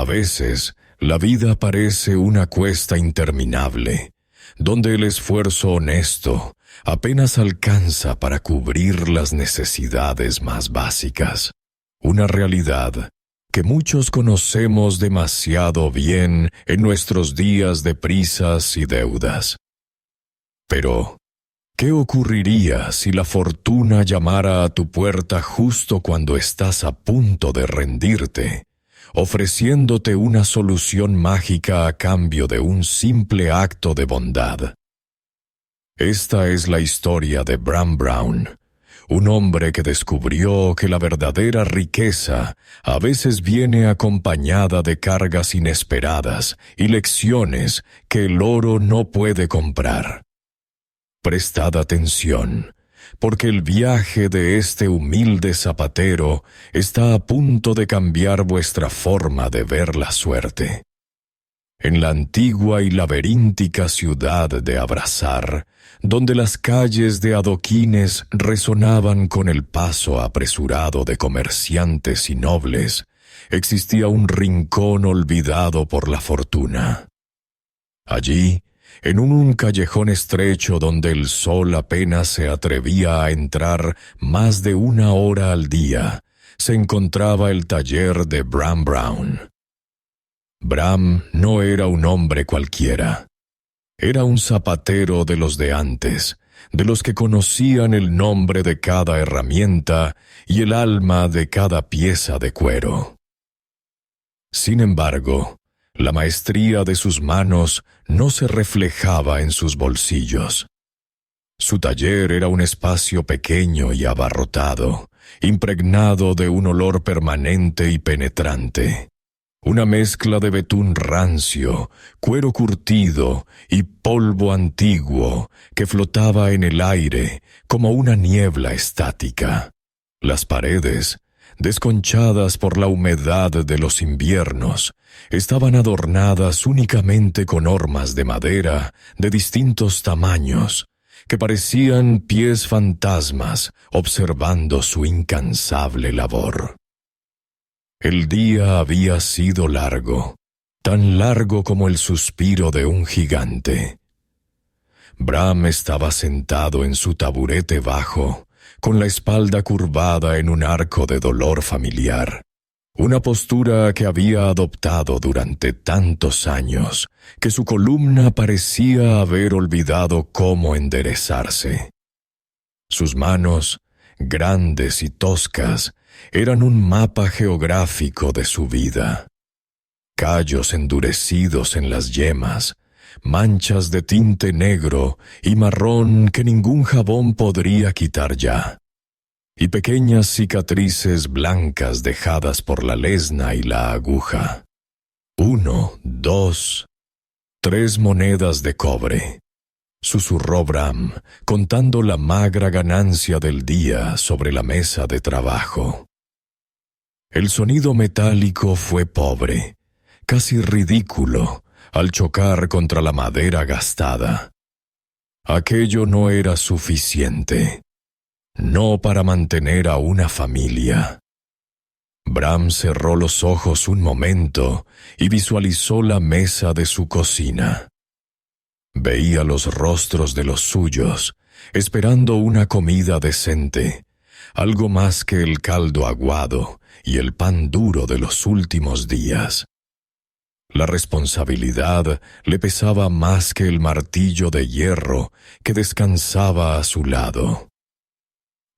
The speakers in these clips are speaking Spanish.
veces, la vida parece una cuesta interminable, donde el esfuerzo honesto apenas alcanza para cubrir las necesidades más básicas. Una realidad que muchos conocemos demasiado bien en nuestros días de prisas y deudas. Pero, ¿qué ocurriría si la fortuna llamara a tu puerta justo cuando estás a punto de rendirte, ofreciéndote una solución mágica a cambio de un simple acto de bondad? Esta es la historia de Bram Brown, un hombre que descubrió que la verdadera riqueza a veces viene acompañada de cargas inesperadas y lecciones que el oro no puede comprar. Prestad atención, porque el viaje de este humilde zapatero está a punto de cambiar vuestra forma de ver la suerte. En la antigua y laberíntica ciudad de Abrazar, donde las calles de adoquines resonaban con el paso apresurado de comerciantes y nobles, existía un rincón olvidado por la fortuna. Allí, en un callejón estrecho donde el sol apenas se atrevía a entrar más de 1 hora al día, se encontraba el taller de Bram Brown. Bram no era un hombre cualquiera. Era un zapatero de los de antes, de los que conocían el nombre de cada herramienta y el alma de cada pieza de cuero. Sin embargo, la maestría de sus manos no se reflejaba en sus bolsillos. Su taller era un espacio pequeño y abarrotado, impregnado de un olor permanente y penetrante. Una mezcla de betún rancio, cuero curtido y polvo antiguo que flotaba en el aire como una niebla estática. Las paredes, desconchadas por la humedad de los inviernos, estaban adornadas únicamente con hormas de madera de distintos tamaños, que parecían pies fantasmas observando su incansable labor. El día había sido largo, tan largo como el suspiro de un gigante. Bram estaba sentado en su taburete bajo, con la espalda curvada en un arco de dolor familiar, una postura que había adoptado durante tantos años que su columna parecía haber olvidado cómo enderezarse. Sus manos, grandes y toscas, eran un mapa geográfico de su vida. Callos endurecidos en las yemas, manchas de tinte negro y marrón que ningún jabón podría quitar ya, y pequeñas cicatrices blancas dejadas por la lesna y la aguja. 1, 2, 3 monedas de cobre, susurró Bram, contando la magra ganancia del día sobre la mesa de trabajo. El sonido metálico fue pobre, casi ridículo, al chocar contra la madera gastada. Aquello no era suficiente, no para mantener a una familia. Bram cerró los ojos un momento y visualizó la mesa de su cocina. Veía los rostros de los suyos, esperando una comida decente, algo más que el caldo aguado y el pan duro de los últimos días. La responsabilidad le pesaba más que el martillo de hierro que descansaba a su lado.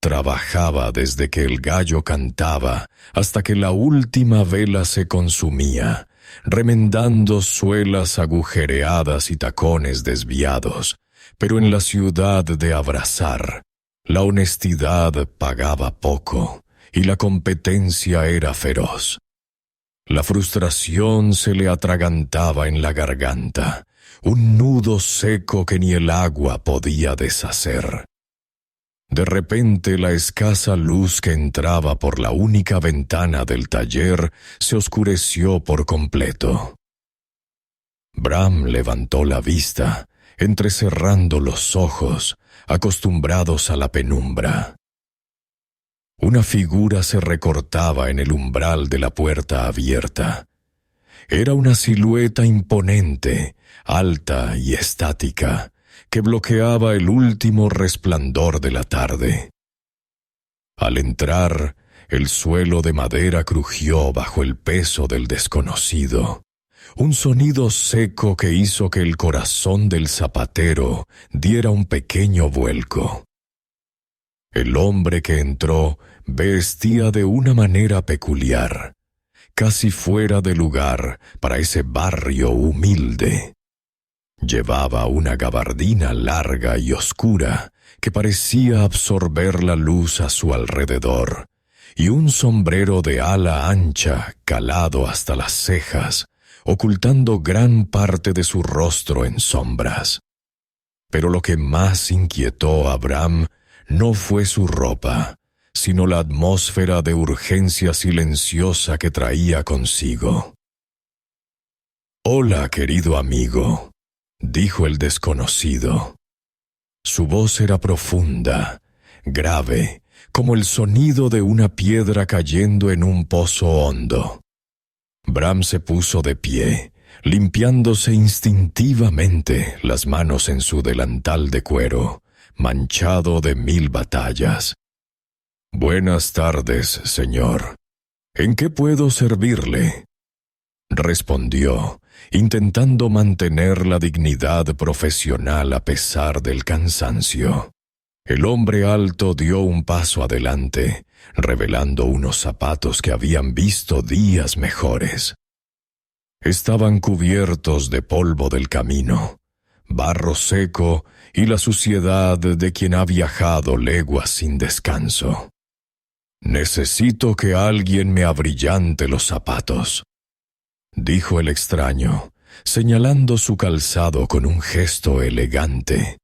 Trabajaba desde que el gallo cantaba hasta que la última vela se consumía, remendando suelas agujereadas y tacones desviados, pero en la ciudad de Abrazar, la honestidad pagaba poco y la competencia era feroz. La frustración se le atragantaba en la garganta, un nudo seco que ni el agua podía deshacer. De repente la escasa luz que entraba por la única ventana del taller se oscureció por completo. Bram levantó la vista, entrecerrando los ojos, acostumbrados a la penumbra. Una figura se recortaba en el umbral de la puerta abierta. Era una silueta imponente, alta y estática, que bloqueaba el último resplandor de la tarde. Al entrar, el suelo de madera crujió bajo el peso del desconocido, un sonido seco que hizo que el corazón del zapatero diera un pequeño vuelco. El hombre que entró vestía de una manera peculiar, casi fuera de lugar para ese barrio humilde. Llevaba una gabardina larga y oscura que parecía absorber la luz a su alrededor, y un sombrero de ala ancha calado hasta las cejas, ocultando gran parte de su rostro en sombras. Pero lo que más inquietó a Bram no fue su ropa, sino la atmósfera de urgencia silenciosa que traía consigo. «Hola, querido amigo», dijo el desconocido. Su voz era profunda, grave, como el sonido de una piedra cayendo en un pozo hondo. Bram se puso de pie, limpiándose instintivamente las manos en su delantal de cuero, manchado de 1000 batallas. «Buenas tardes, señor. ¿En qué puedo servirle?», respondió, intentando mantener la dignidad profesional a pesar del cansancio. El hombre alto dio un paso adelante, revelando unos zapatos que habían visto días mejores. Estaban cubiertos de polvo del camino, barro seco y la suciedad de quien ha viajado leguas sin descanso. «Necesito que alguien me abrillante los zapatos», dijo el extraño, señalando su calzado con un gesto elegante.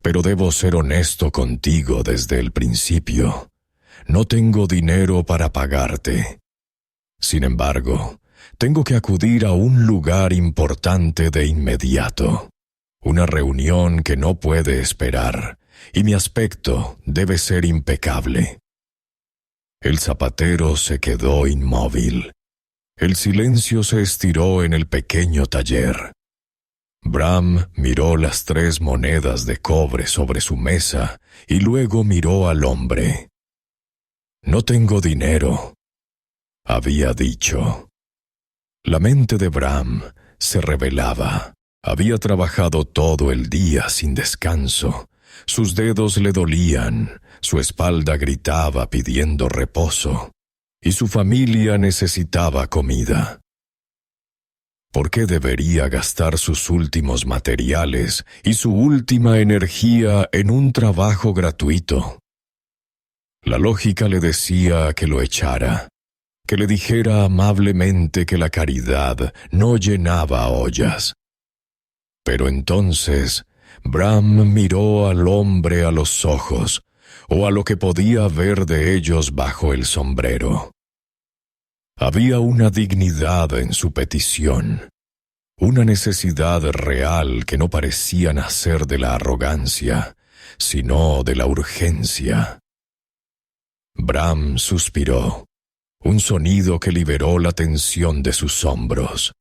«Pero debo ser honesto contigo desde el principio. No tengo dinero para pagarte. Sin embargo, tengo que acudir a un lugar importante de inmediato, una reunión que no puede esperar, y mi aspecto debe ser impecable». El zapatero se quedó inmóvil. El silencio se estiró en el pequeño taller. Bram miró las 3 monedas de cobre sobre su mesa y luego miró al hombre. «No tengo dinero», había dicho. La mente de Bram se rebelaba. Había trabajado todo el día sin descanso. Sus dedos le dolían, su espalda gritaba pidiendo reposo, y su familia necesitaba comida. ¿Por qué debería gastar sus últimos materiales y su última energía en un trabajo gratuito? La lógica le decía que lo echara, que le dijera amablemente que la caridad no llenaba ollas. Pero entonces Bram miró al hombre a los ojos, o a lo que podía ver de ellos bajo el sombrero. Había una dignidad en su petición, una necesidad real que no parecía nacer de la arrogancia, sino de la urgencia. Bram suspiró, un sonido que liberó la tensión de sus hombros.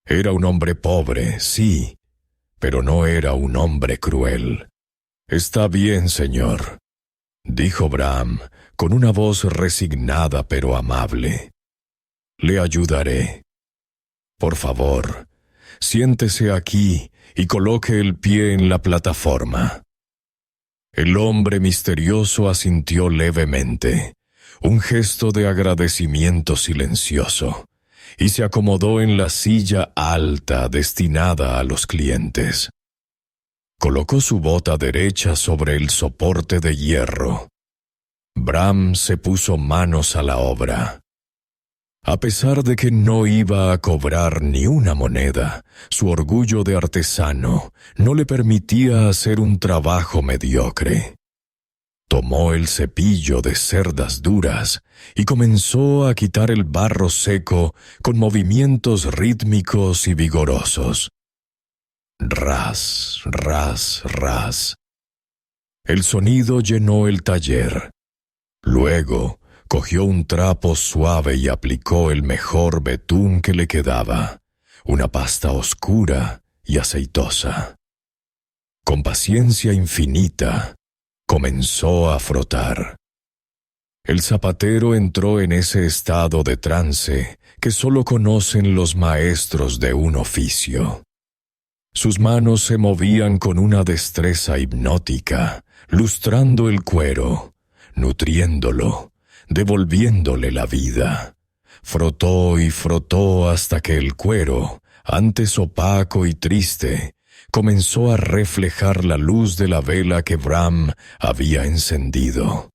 Era un hombre pobre, sí, pero no era un hombre cruel. «Está bien, señor», dijo Bram, con una voz resignada pero amable. «Le ayudaré. Por favor, siéntese aquí y coloque el pie en la plataforma». El hombre misterioso asintió levemente, un gesto de agradecimiento silencioso, y se acomodó en la silla alta destinada a los clientes. Colocó su bota derecha sobre el soporte de hierro. Bram se puso manos a la obra. A pesar de que no iba a cobrar ni una moneda, su orgullo de artesano no le permitía hacer un trabajo mediocre. Tomó el cepillo de cerdas duras y comenzó a quitar el barro seco con movimientos rítmicos y vigorosos. Ras, ras, ras. El sonido llenó el taller. Luego, cogió un trapo suave y aplicó el mejor betún que le quedaba, una pasta oscura y aceitosa. Con paciencia infinita, comenzó a frotar. El zapatero entró en ese estado de trance que solo conocen los maestros de un oficio. Sus manos se movían con una destreza hipnótica, lustrando el cuero, nutriéndolo, devolviéndole la vida. Frotó y frotó hasta que el cuero, antes opaco y triste, comenzó a reflejar la luz de la vela que Bram había encendido.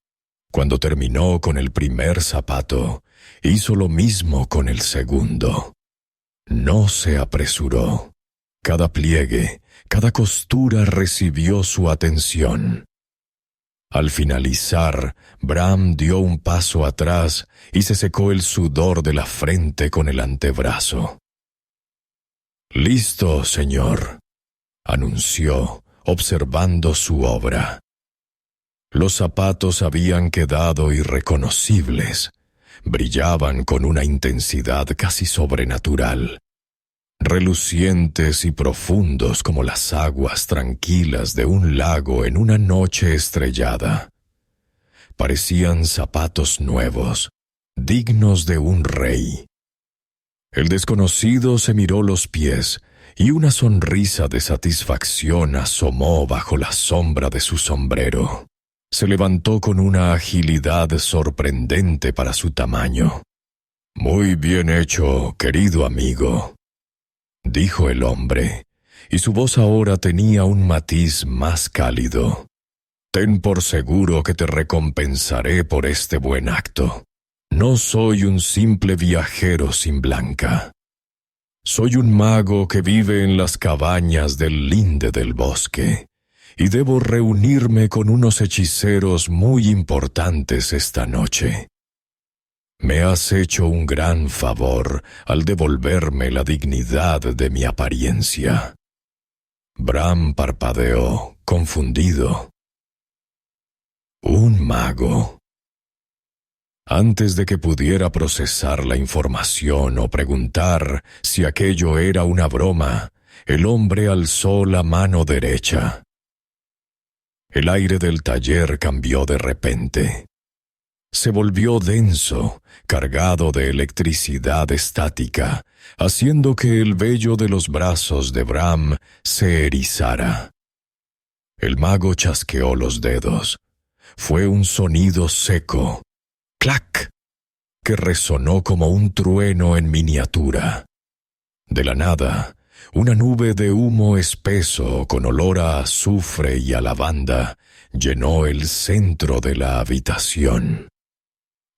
Cuando terminó con el primer zapato, hizo lo mismo con el segundo. No se apresuró. Cada pliegue, cada costura recibió su atención. Al finalizar, Bram dio un paso atrás y se secó el sudor de la frente con el antebrazo. «Listo, señor», anunció, observando su obra. Los zapatos habían quedado irreconocibles. Brillaban con una intensidad casi sobrenatural, relucientes y profundos como las aguas tranquilas de un lago en una noche estrellada. Parecían zapatos nuevos, dignos de un rey. El desconocido se miró los pies y una sonrisa de satisfacción asomó bajo la sombra de su sombrero. Se levantó con una agilidad sorprendente para su tamaño. «Muy bien hecho, querido amigo», dijo el hombre, y su voz ahora tenía un matiz más cálido. «Ten por seguro que te recompensaré por este buen acto. No soy un simple viajero sin blanca. Soy un mago que vive en las cabañas del linde del bosque, y debo reunirme con unos hechiceros muy importantes esta noche. Me has hecho un gran favor al devolverme la dignidad de mi apariencia». Bram parpadeó, confundido. «¿Un mago?» Antes de que pudiera procesar la información o preguntar si aquello era una broma, el hombre alzó la mano derecha. El aire del taller cambió de repente. Se volvió denso, cargado de electricidad estática, haciendo que el vello de los brazos de Bram se erizara. El mago chasqueó los dedos. Fue un sonido seco, ¡clac!, que resonó como un trueno en miniatura. De la nada, una nube de humo espeso con olor a azufre y a lavanda llenó el centro de la habitación.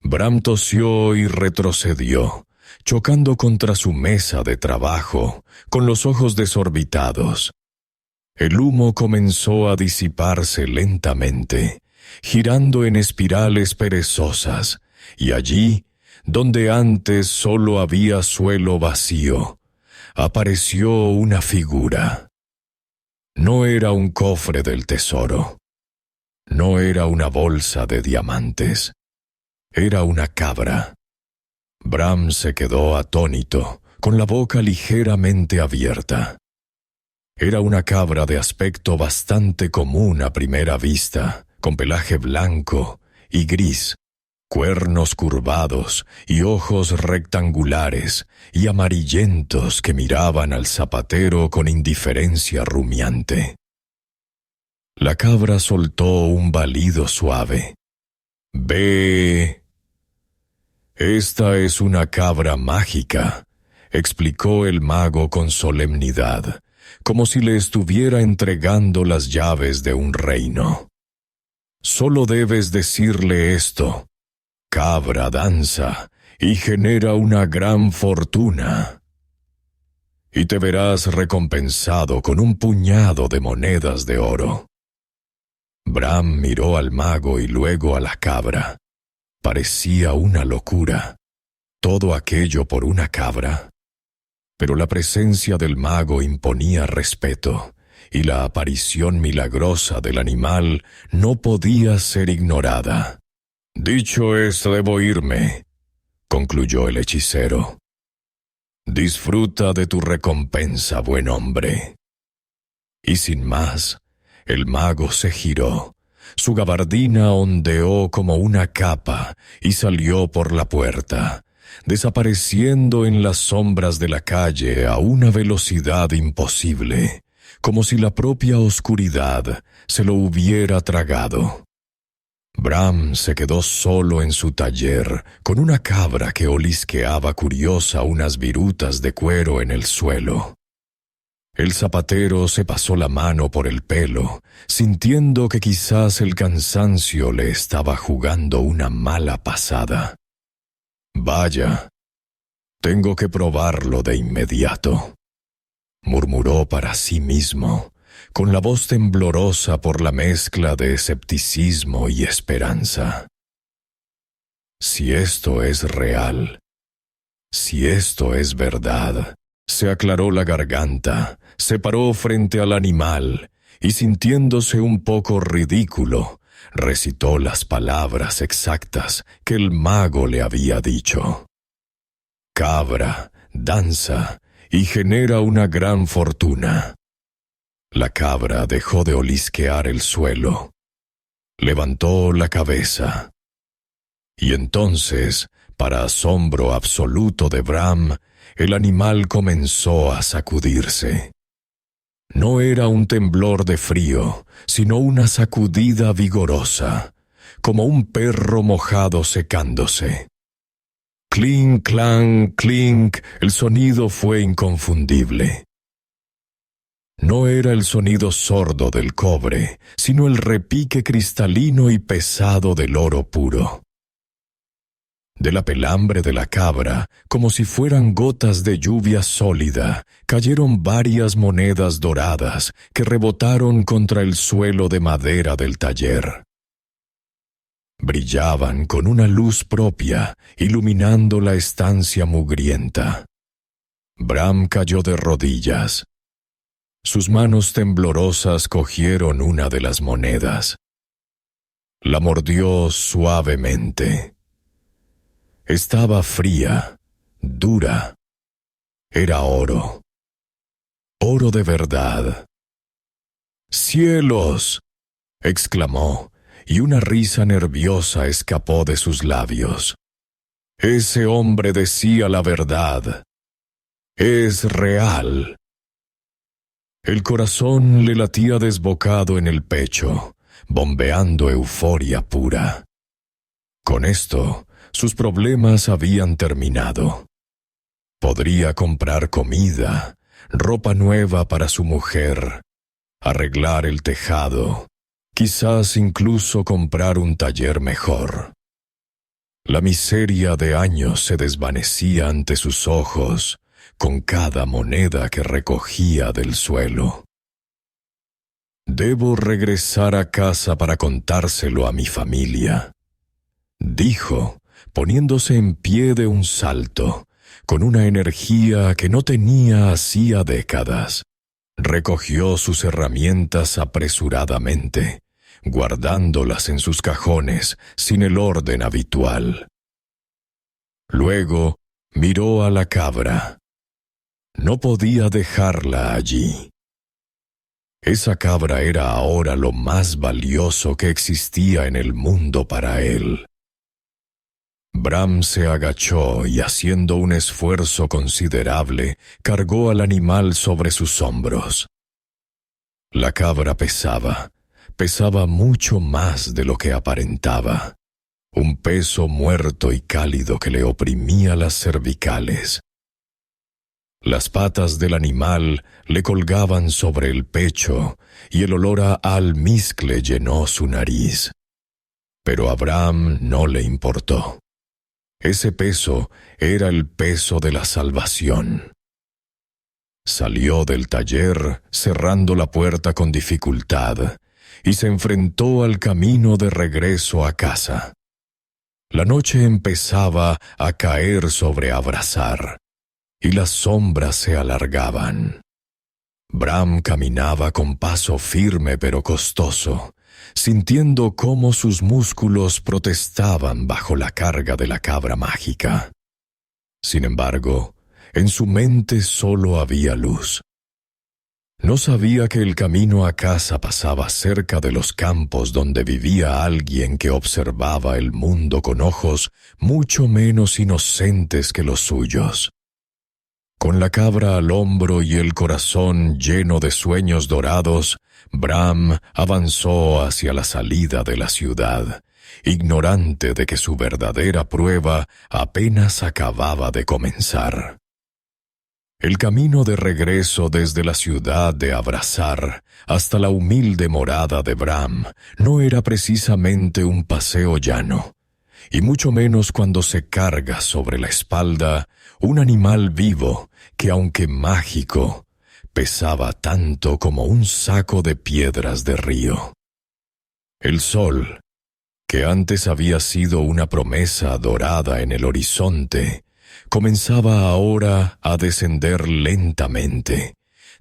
Bram tosió y retrocedió, chocando contra su mesa de trabajo, con los ojos desorbitados. El humo comenzó a disiparse lentamente, girando en espirales perezosas, y allí, donde antes solo había suelo vacío, apareció una figura. No era un cofre del tesoro. No era una bolsa de diamantes. Era una cabra. Bram se quedó atónito, con la boca ligeramente abierta. Era una cabra de aspecto bastante común a primera vista, con pelaje blanco y gris, cuernos curvados y ojos rectangulares y amarillentos que miraban al zapatero con indiferencia rumiante. La cabra soltó un balido suave. «Ve». «Esta es una cabra mágica», explicó el mago con solemnidad, como si le estuviera entregando las llaves de un reino. «Solo debes decirle esto: cabra danza y genera una gran fortuna, y te verás recompensado con un puñado de monedas de oro». Bram miró al mago y luego a la cabra. Parecía una locura. Todo aquello por una cabra. Pero la presencia del mago imponía respeto, y la aparición milagrosa del animal no podía ser ignorada. Dicho esto, debo irme, concluyó el hechicero. Disfruta de tu recompensa, buen hombre. Y sin más, el mago se giró, su gabardina ondeó como una capa y salió por la puerta, desapareciendo en las sombras de la calle a una velocidad imposible, como si la propia oscuridad se lo hubiera tragado. Bram se quedó solo en su taller, con una cabra que olisqueaba curiosa unas virutas de cuero en el suelo. El zapatero se pasó la mano por el pelo, sintiendo que quizás el cansancio le estaba jugando una mala pasada. «Vaya, tengo que probarlo de inmediato», murmuró para sí mismo, con la voz temblorosa por la mezcla de escepticismo y esperanza. Si esto es real, si esto es verdad. Se aclaró la garganta, se paró frente al animal y, sintiéndose un poco ridículo, recitó las palabras exactas que el mago le había dicho. Cabra, danza y genera una gran fortuna. La cabra dejó de olisquear el suelo, levantó la cabeza, y entonces, para asombro absoluto de Bram, el animal comenzó a sacudirse. No era un temblor de frío, sino una sacudida vigorosa, como un perro mojado secándose. Clink, clank, clink, el sonido fue inconfundible. No era el sonido sordo del cobre, sino el repique cristalino y pesado del oro puro. De la pelambre de la cabra, como si fueran gotas de lluvia sólida, cayeron varias monedas doradas que rebotaron contra el suelo de madera del taller. Brillaban con una luz propia, iluminando la estancia mugrienta. Bram cayó de rodillas. Sus manos temblorosas cogieron una de las monedas. La mordió suavemente. Estaba fría, dura. Era oro. Oro de verdad. ¡Cielos!, exclamó, y una risa nerviosa escapó de sus labios. Ese hombre decía la verdad. Es real. El corazón le latía desbocado en el pecho, bombeando euforia pura. Con esto, sus problemas habían terminado. Podría comprar comida, ropa nueva para su mujer, arreglar el tejado, quizás incluso comprar un taller mejor. La miseria de años se desvanecía ante sus ojos con cada moneda que recogía del suelo. «Debo regresar a casa para contárselo a mi familia», dijo, poniéndose en pie de un salto, con una energía que no tenía hacía décadas. Recogió sus herramientas apresuradamente, guardándolas en sus cajones sin el orden habitual. Luego miró a la cabra. No podía dejarla allí. Esa cabra era ahora lo más valioso que existía en el mundo para él. Bram se agachó y, haciendo un esfuerzo considerable, cargó al animal sobre sus hombros. La cabra pesaba mucho más de lo que aparentaba, un peso muerto y cálido que le oprimía las cervicales. Las patas del animal le colgaban sobre el pecho y el olor a almizcle llenó su nariz. Pero a Bram no le importó. Ese peso era el peso de la salvación. Salió del taller, cerrando la puerta con dificultad, y se enfrentó al camino de regreso a casa. La noche empezaba a caer sobre Abrasar, y las sombras se alargaban. Bram caminaba con paso firme pero costoso, sintiendo cómo sus músculos protestaban bajo la carga de la cabra mágica. Sin embargo, en su mente solo había luz. No sabía que el camino a casa pasaba cerca de los campos donde vivía alguien que observaba el mundo con ojos mucho menos inocentes que los suyos. Con la cabra al hombro y el corazón lleno de sueños dorados, Bram avanzó hacia la salida de la ciudad, ignorante de que su verdadera prueba apenas acababa de comenzar. El camino de regreso desde la ciudad de Abrazar hasta la humilde morada de Bram no era precisamente un paseo llano, y mucho menos cuando se carga sobre la espalda un animal vivo que, aunque mágico, pesaba tanto como un saco de piedras de río. El sol, que antes había sido una promesa dorada en el horizonte, comenzaba ahora a descender lentamente,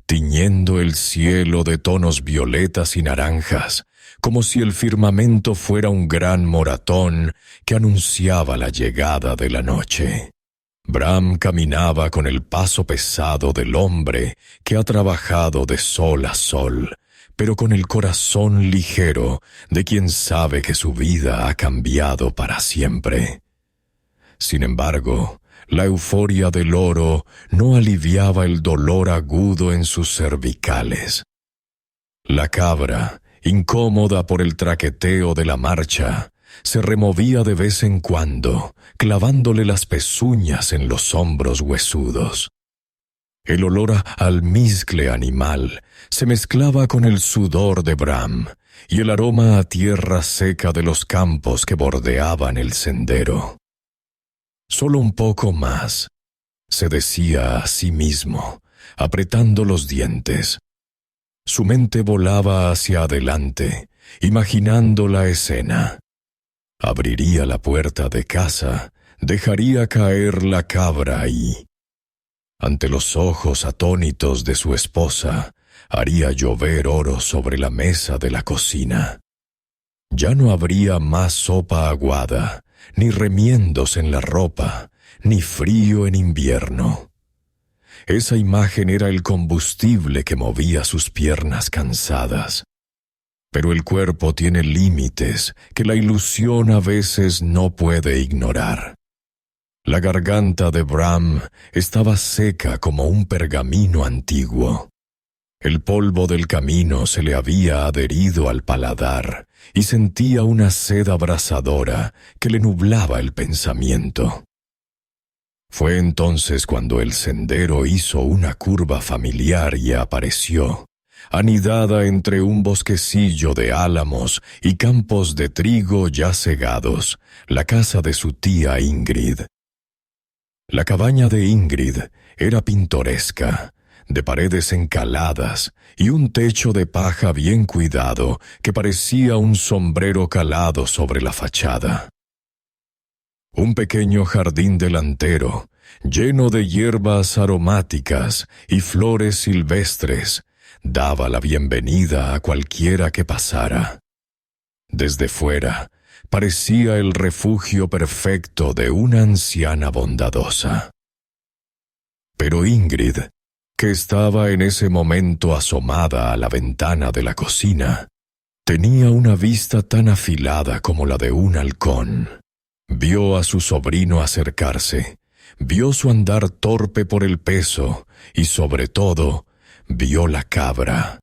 tiñendo el cielo de tonos violetas y naranjas, como si el firmamento fuera un gran moratón que anunciaba la llegada de la noche. Bram caminaba con el paso pesado del hombre que ha trabajado de sol a sol, pero con el corazón ligero de quien sabe que su vida ha cambiado para siempre. Sin embargo, la euforia del oro no aliviaba el dolor agudo en sus cervicales. La cabra, incómoda por el traqueteo de la marcha, se removía de vez en cuando, clavándole las pezuñas en los hombros huesudos. El olor a almizcle animal se mezclaba con el sudor de Bram y el aroma a tierra seca de los campos que bordeaban el sendero. Solo un poco más, se decía a sí mismo, apretando los dientes. Su mente volaba hacia adelante, imaginando la escena. Abriría la puerta de casa, dejaría caer la cabra y, ante los ojos atónitos de su esposa, haría llover oro sobre la mesa de la cocina. Ya no habría más sopa aguada, ni remiendos en la ropa, ni frío en invierno. Esa imagen era el combustible que movía sus piernas cansadas. Pero el cuerpo tiene límites que la ilusión a veces no puede ignorar. La garganta de Bram estaba seca como un pergamino antiguo. El polvo del camino se le había adherido al paladar y sentía una sed abrasadora que le nublaba el pensamiento. Fue entonces cuando el sendero hizo una curva familiar y apareció, anidada entre un bosquecillo de álamos y campos de trigo ya segados, la casa de su tía Ingrid. La cabaña de Ingrid era pintoresca, de paredes encaladas y un techo de paja bien cuidado que parecía un sombrero calado sobre la fachada. Un pequeño jardín delantero, lleno de hierbas aromáticas y flores silvestres, daba la bienvenida a cualquiera que pasara. Desde fuera, parecía el refugio perfecto de una anciana bondadosa. Pero Ingrid, que estaba en ese momento asomada a la ventana de la cocina, tenía una vista tan afilada como la de un halcón. Vio a su sobrino acercarse, vio su andar torpe por el peso y, sobre todo, vio la cabra.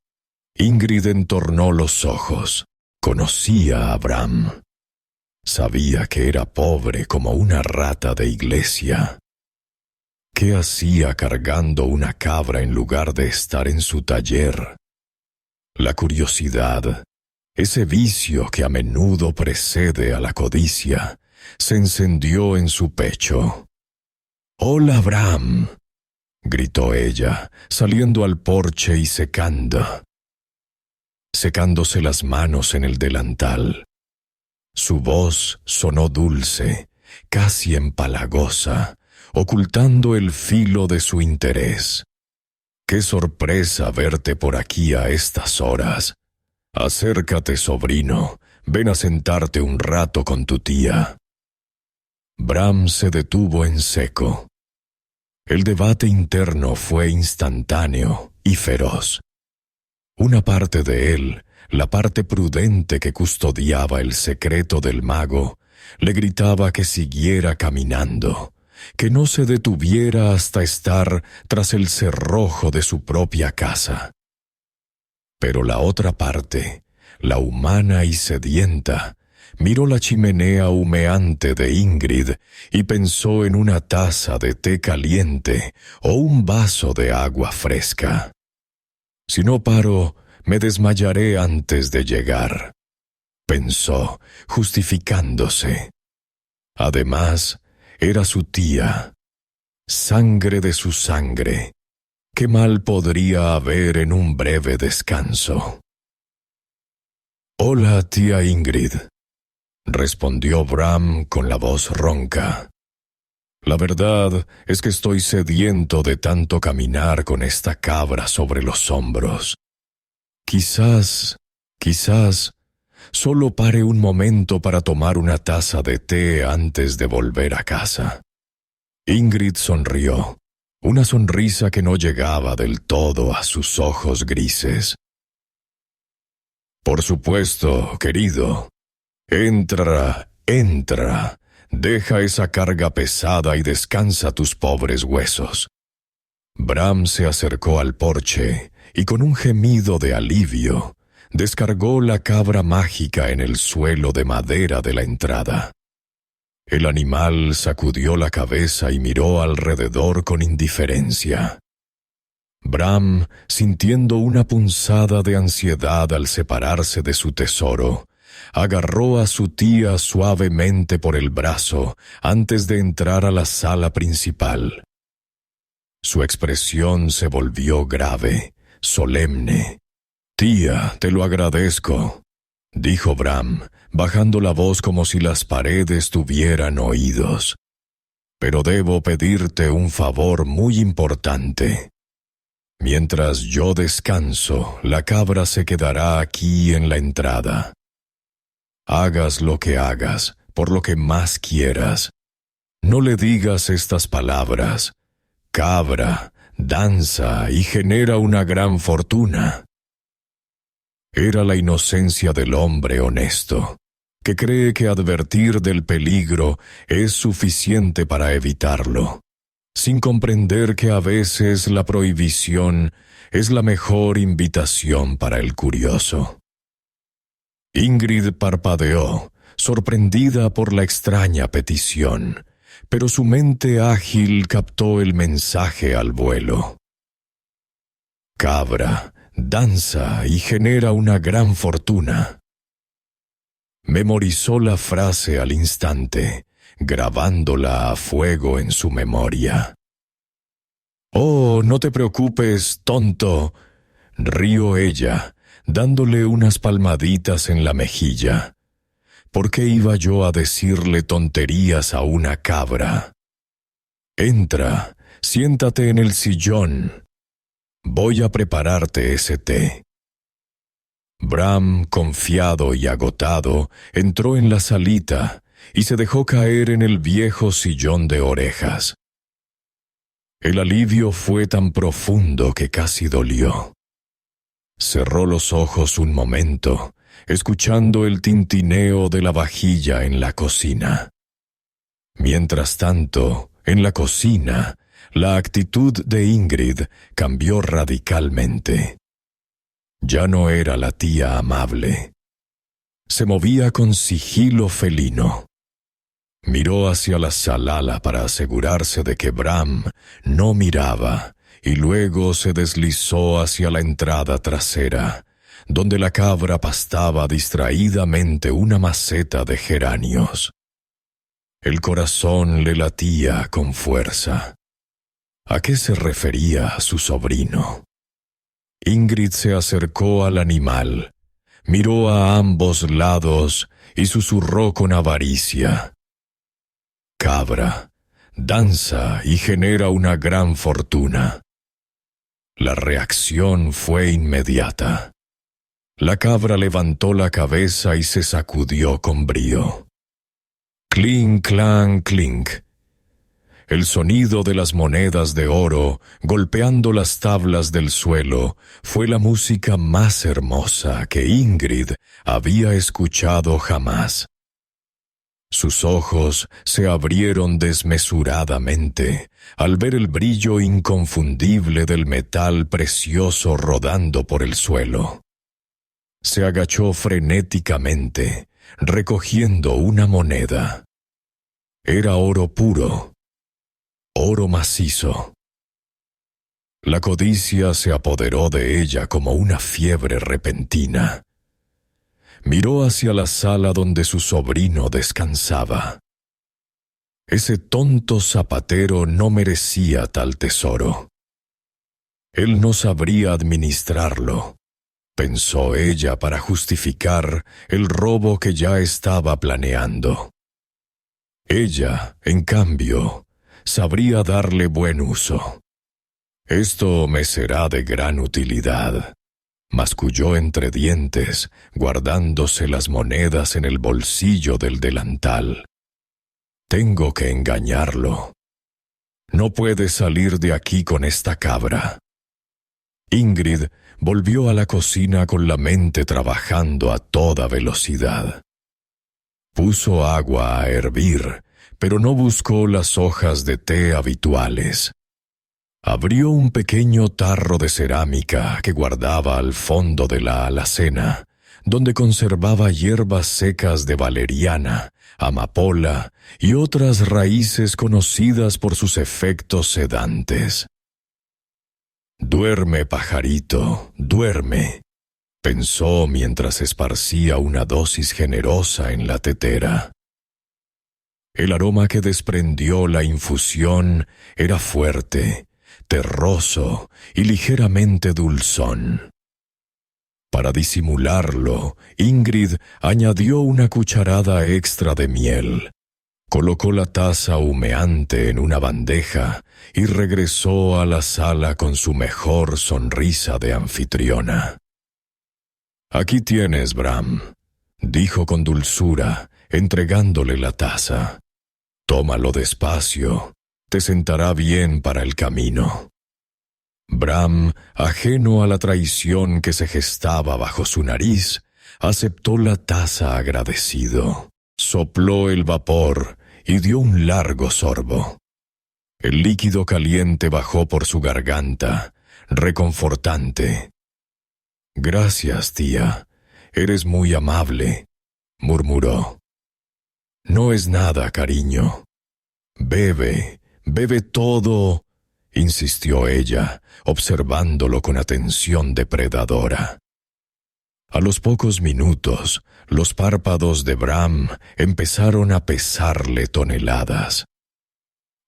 Ingrid entornó los ojos. Conocía a Bram. Sabía que era pobre como una rata de iglesia. ¿Qué hacía cargando una cabra en lugar de estar en su taller? La curiosidad, ese vicio que a menudo precede a la codicia, se encendió en su pecho. «¡Hola, Bram!», gritó ella, saliendo al porche y secándose las manos en el delantal. Su voz sonó dulce, casi empalagosa, ocultando el filo de su interés. «¡Qué sorpresa verte por aquí a estas horas! Acércate, sobrino, ven a sentarte un rato con tu tía. Bram se detuvo en seco. El debate interno fue instantáneo y feroz. Una parte de él, la parte prudente que custodiaba el secreto del mago, le gritaba que siguiera caminando, que no se detuviera hasta estar tras el cerrojo de su propia casa. Pero la otra parte, la humana y sedienta, miró la chimenea humeante de Ingrid y pensó en una taza de té caliente o un vaso de agua fresca. Si no paro, me desmayaré antes de llegar, pensó, justificándose. Además, era su tía, sangre de su sangre. ¿Qué mal podría haber en un breve descanso? «Hola, tía Ingrid», respondió Bram con la voz ronca. «La verdad es que estoy sediento de tanto caminar con esta cabra sobre los hombros. Quizás, solo pare un momento para tomar una taza de té antes de volver a casa». Ingrid sonrió, una sonrisa que no llegaba del todo a sus ojos grises. «Por supuesto, querido. Entra, deja esa carga pesada y descansa tus pobres huesos». Bram se acercó al porche y con un gemido de alivio, descargó la cabra mágica en el suelo de madera de la entrada. El animal sacudió la cabeza y miró alrededor con indiferencia. Bram, sintiendo una punzada de ansiedad al separarse de su tesoro, agarró a su tía suavemente por el brazo antes de entrar a la sala principal. Su expresión se volvió grave, solemne. «Tía, te lo agradezco», dijo Bram, bajando la voz como si las paredes tuvieran oídos. «Pero debo pedirte un favor muy importante. Mientras yo descanso, la cabra se quedará aquí en la entrada. Hagas lo que hagas, por lo que más quieras. No le digas estas palabras. Cabra, danza y genera una gran fortuna». Era la inocencia del hombre honesto, que cree que advertir del peligro es suficiente para evitarlo, sin comprender que a veces la prohibición es la mejor invitación para el curioso. Ingrid parpadeó, sorprendida por la extraña petición, pero su mente ágil captó el mensaje al vuelo. Cabra, danza y genera una gran fortuna. Memorizó la frase al instante, grabándola a fuego en su memoria. «Oh, no te preocupes, tonto», rió ella, dándole unas palmaditas en la mejilla. ¿Por qué iba yo a decirle tonterías a una cabra? Entra, siéntate en el sillón. Voy a prepararte ese té». Bram, confiado y agotado, entró en la salita y se dejó caer en el viejo sillón de orejas. El alivio fue tan profundo que casi dolió. Cerró los ojos un momento, escuchando el tintineo de la vajilla en la cocina. Mientras tanto, en la cocina, la actitud de Ingrid cambió radicalmente. Ya no era la tía amable. Se movía con sigilo felino. Miró hacia la salala para asegurarse de que Bram no miraba y luego se deslizó hacia la entrada trasera, donde la cabra pastaba distraídamente una maceta de geranios. El corazón le latía con fuerza. ¿A qué se refería a su sobrino? Ingrid se acercó al animal, miró a ambos lados y susurró con avaricia. «Cabra, danza y genera una gran fortuna». La reacción fue inmediata. La cabra levantó la cabeza y se sacudió con brío. Clink, clank, clink. El sonido de las monedas de oro golpeando las tablas del suelo fue la música más hermosa que Ingrid había escuchado jamás. Sus ojos se abrieron desmesuradamente al ver el brillo inconfundible del metal precioso rodando por el suelo. Se agachó frenéticamente, recogiendo una moneda. Era oro puro, oro macizo. La codicia se apoderó de ella como una fiebre repentina. Miró hacia la sala donde su sobrino descansaba. Ese tonto zapatero no merecía tal tesoro. Él no sabría administrarlo, pensó ella para justificar el robo que ya estaba planeando. Ella, en cambio, sabría darle buen uso. Esto me será de gran utilidad, masculló entre dientes, guardándose las monedas en el bolsillo del delantal. Tengo que engañarlo. No puede salir de aquí con esta cabra. Ingrid volvió a la cocina con la mente trabajando a toda velocidad. Puso agua a hervir, pero no buscó las hojas de té habituales. Abrió un pequeño tarro de cerámica que guardaba al fondo de la alacena, donde conservaba hierbas secas de valeriana, amapola y otras raíces conocidas por sus efectos sedantes. «Duerme, pajarito, duerme», pensó mientras esparcía una dosis generosa en la tetera. El aroma que desprendió la infusión era fuerte, terroso y ligeramente dulzón. Para disimularlo, Ingrid añadió una cucharada extra de miel, colocó la taza humeante en una bandeja y regresó a la sala con su mejor sonrisa de anfitriona. «Aquí tienes, Bram», dijo con dulzura, entregándole la taza. «Tómalo despacio, te sentará bien para el camino». Bram, ajeno a la traición que se gestaba bajo su nariz, aceptó la taza agradecido, sopló el vapor y dio un largo sorbo. El líquido caliente bajó por su garganta, reconfortante. «Gracias, tía, eres muy amable», murmuró. «No es nada, cariño. Bebe, bebe todo», insistió ella, observándolo con atención depredadora. A los pocos minutos, los párpados de Bram empezaron a pesarle toneladas.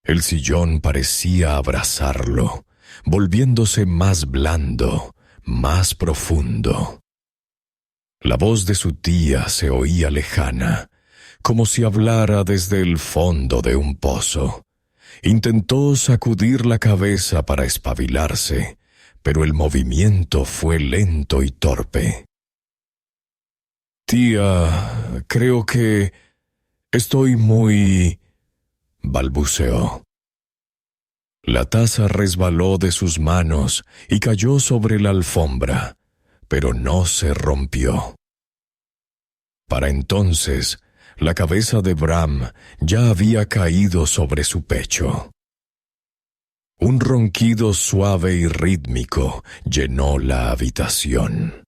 El sillón parecía abrazarlo, volviéndose más blando, más profundo. La voz de su tía se oía lejana, como si hablara desde el fondo de un pozo. Intentó sacudir la cabeza para espabilarse, pero el movimiento fue lento y torpe. «Tía, creo que estoy muy...», balbuceó. La taza resbaló de sus manos y cayó sobre la alfombra, pero no se rompió. Para entonces, la cabeza de Bram ya había caído sobre su pecho. Un ronquido suave y rítmico llenó la habitación.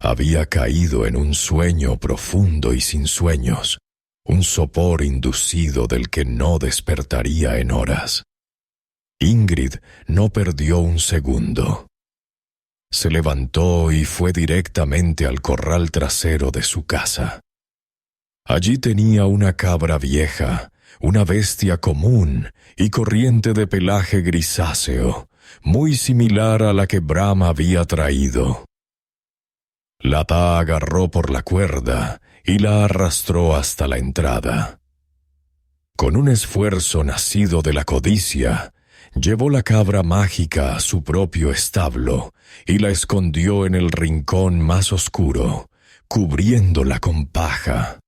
Había caído en un sueño profundo y sin sueños, un sopor inducido del que no despertaría en horas. Ingrid no perdió un segundo. Se levantó y fue directamente al corral trasero de su casa. Allí tenía una cabra vieja, una bestia común y corriente de pelaje grisáceo, muy similar a la que Bram había traído. La agarró por la cuerda y la arrastró hasta la entrada. Con un esfuerzo nacido de la codicia, llevó la cabra mágica a su propio establo y la escondió en el rincón más oscuro, cubriéndola con paja.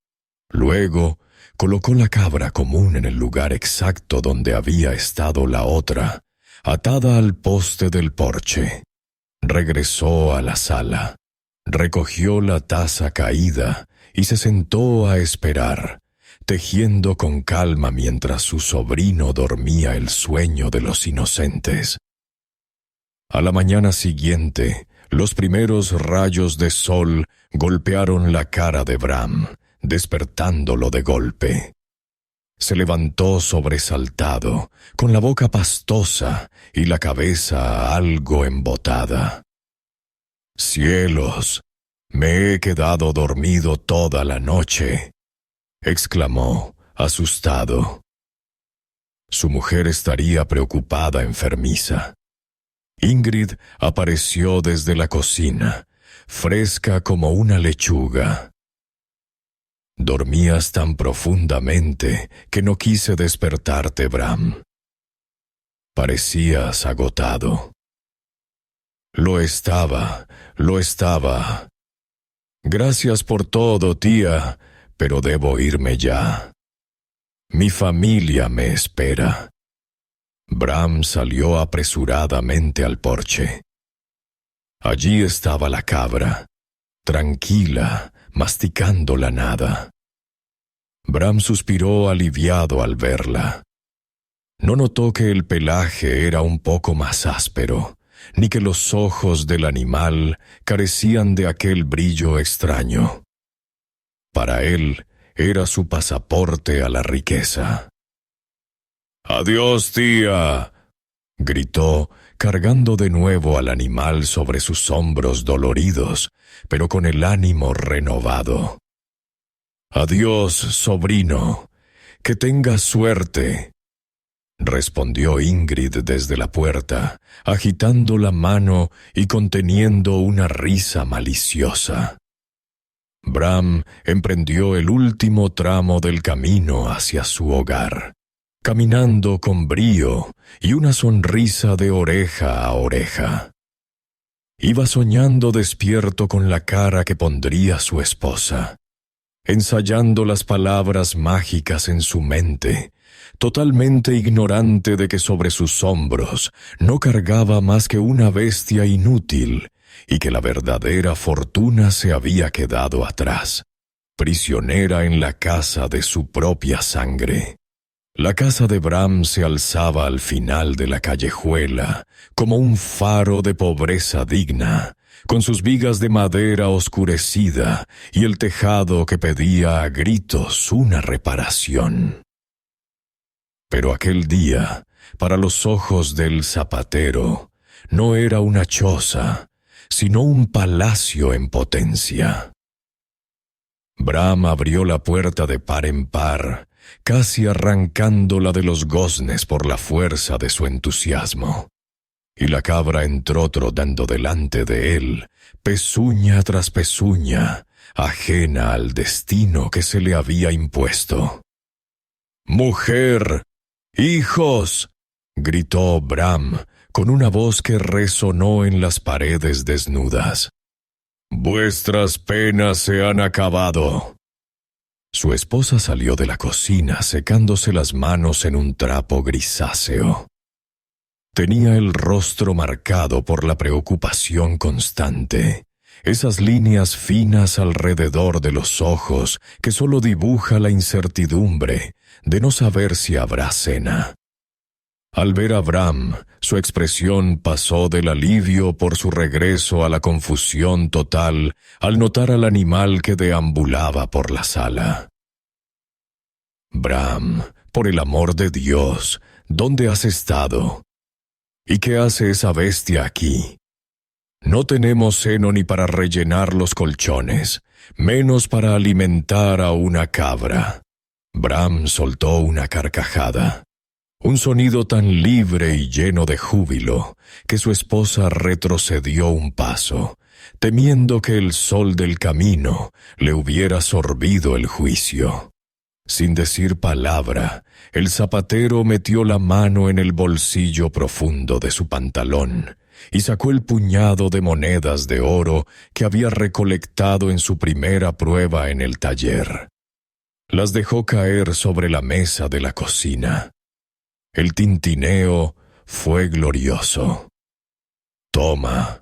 Luego, colocó la cabra común en el lugar exacto donde había estado la otra, atada al poste del porche. Regresó a la sala, recogió la taza caída y se sentó a esperar, tejiendo con calma mientras su sobrino dormía el sueño de los inocentes. A la mañana siguiente, los primeros rayos de sol golpearon la cara de Bram, despertándolo de golpe. Se levantó sobresaltado, con la boca pastosa y la cabeza algo embotada. «¡Cielos! Me he quedado dormido toda la noche», exclamó, asustado. Su mujer estaría preocupada enfermiza. Ingrid apareció desde la cocina, fresca como una lechuga. «Dormías tan profundamente que no quise despertarte, Bram. Parecías agotado». Lo estaba. «Gracias por todo, tía, pero debo irme ya. Mi familia me espera». Bram salió apresuradamente al porche. Allí estaba la cabra, tranquila, masticando la nada. Bram suspiró aliviado al verla. No notó que el pelaje era un poco más áspero, ni que los ojos del animal carecían de aquel brillo extraño. Para él era su pasaporte a la riqueza. «¡Adiós, tía!», gritó, cargando de nuevo al animal sobre sus hombros doloridos, pero con el ánimo renovado. «Adiós, sobrino. Que tengas suerte», respondió Ingrid desde la puerta, agitando la mano y conteniendo una risa maliciosa. Bram emprendió el último tramo del camino hacia su hogar, caminando con brío y una sonrisa de oreja a oreja. Iba soñando despierto con la cara que pondría su esposa, ensayando las palabras mágicas en su mente, totalmente ignorante de que sobre sus hombros no cargaba más que una bestia inútil y que la verdadera fortuna se había quedado atrás, prisionera en la casa de su propia sangre. La casa de Bram se alzaba al final de la callejuela, como un faro de pobreza digna, con sus vigas de madera oscurecida y el tejado que pedía a gritos una reparación. Pero aquel día, para los ojos del zapatero, no era una choza, sino un palacio en potencia. Bram abrió la puerta de par en par, casi arrancándola de los goznes por la fuerza de su entusiasmo. Y la cabra entró trotando delante de él, pezuña tras pezuña, ajena al destino que se le había impuesto. «¡Mujer! ¡Hijos!», gritó Bram, con una voz que resonó en las paredes desnudas. «Vuestras penas se han acabado». Su esposa salió de la cocina secándose las manos en un trapo grisáceo. Tenía el rostro marcado por la preocupación constante, esas líneas finas alrededor de los ojos que solo dibuja la incertidumbre de no saber si habrá cena. Al ver a Bram, su expresión pasó del alivio por su regreso a la confusión total al notar al animal que deambulaba por la sala. «Bram, por el amor de Dios, ¿dónde has estado? ¿Y qué hace esa bestia aquí? No tenemos seno ni para rellenar los colchones, menos para alimentar a una cabra». Bram soltó una carcajada. Un sonido tan libre y lleno de júbilo que su esposa retrocedió un paso, temiendo que el sol del camino le hubiera sorbido el juicio. Sin decir palabra, el zapatero metió la mano en el bolsillo profundo de su pantalón y sacó el puñado de monedas de oro que había recolectado en su primera prueba en el taller. Las dejó caer sobre la mesa de la cocina. El tintineo fue glorioso. «Toma»,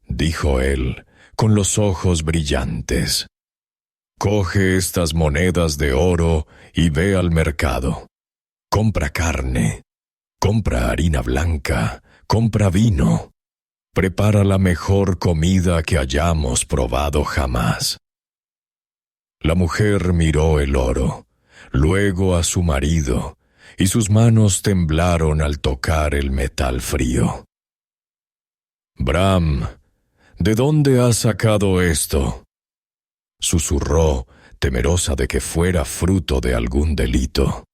dijo él, con los ojos brillantes. «Coge estas monedas de oro y ve al mercado. Compra carne, compra harina blanca, compra vino. Prepara la mejor comida que hayamos probado jamás». La mujer miró el oro, luego a su marido, y sus manos temblaron al tocar el metal frío. «Bram, ¿de dónde has sacado esto?», susurró, temerosa de que fuera fruto de algún delito.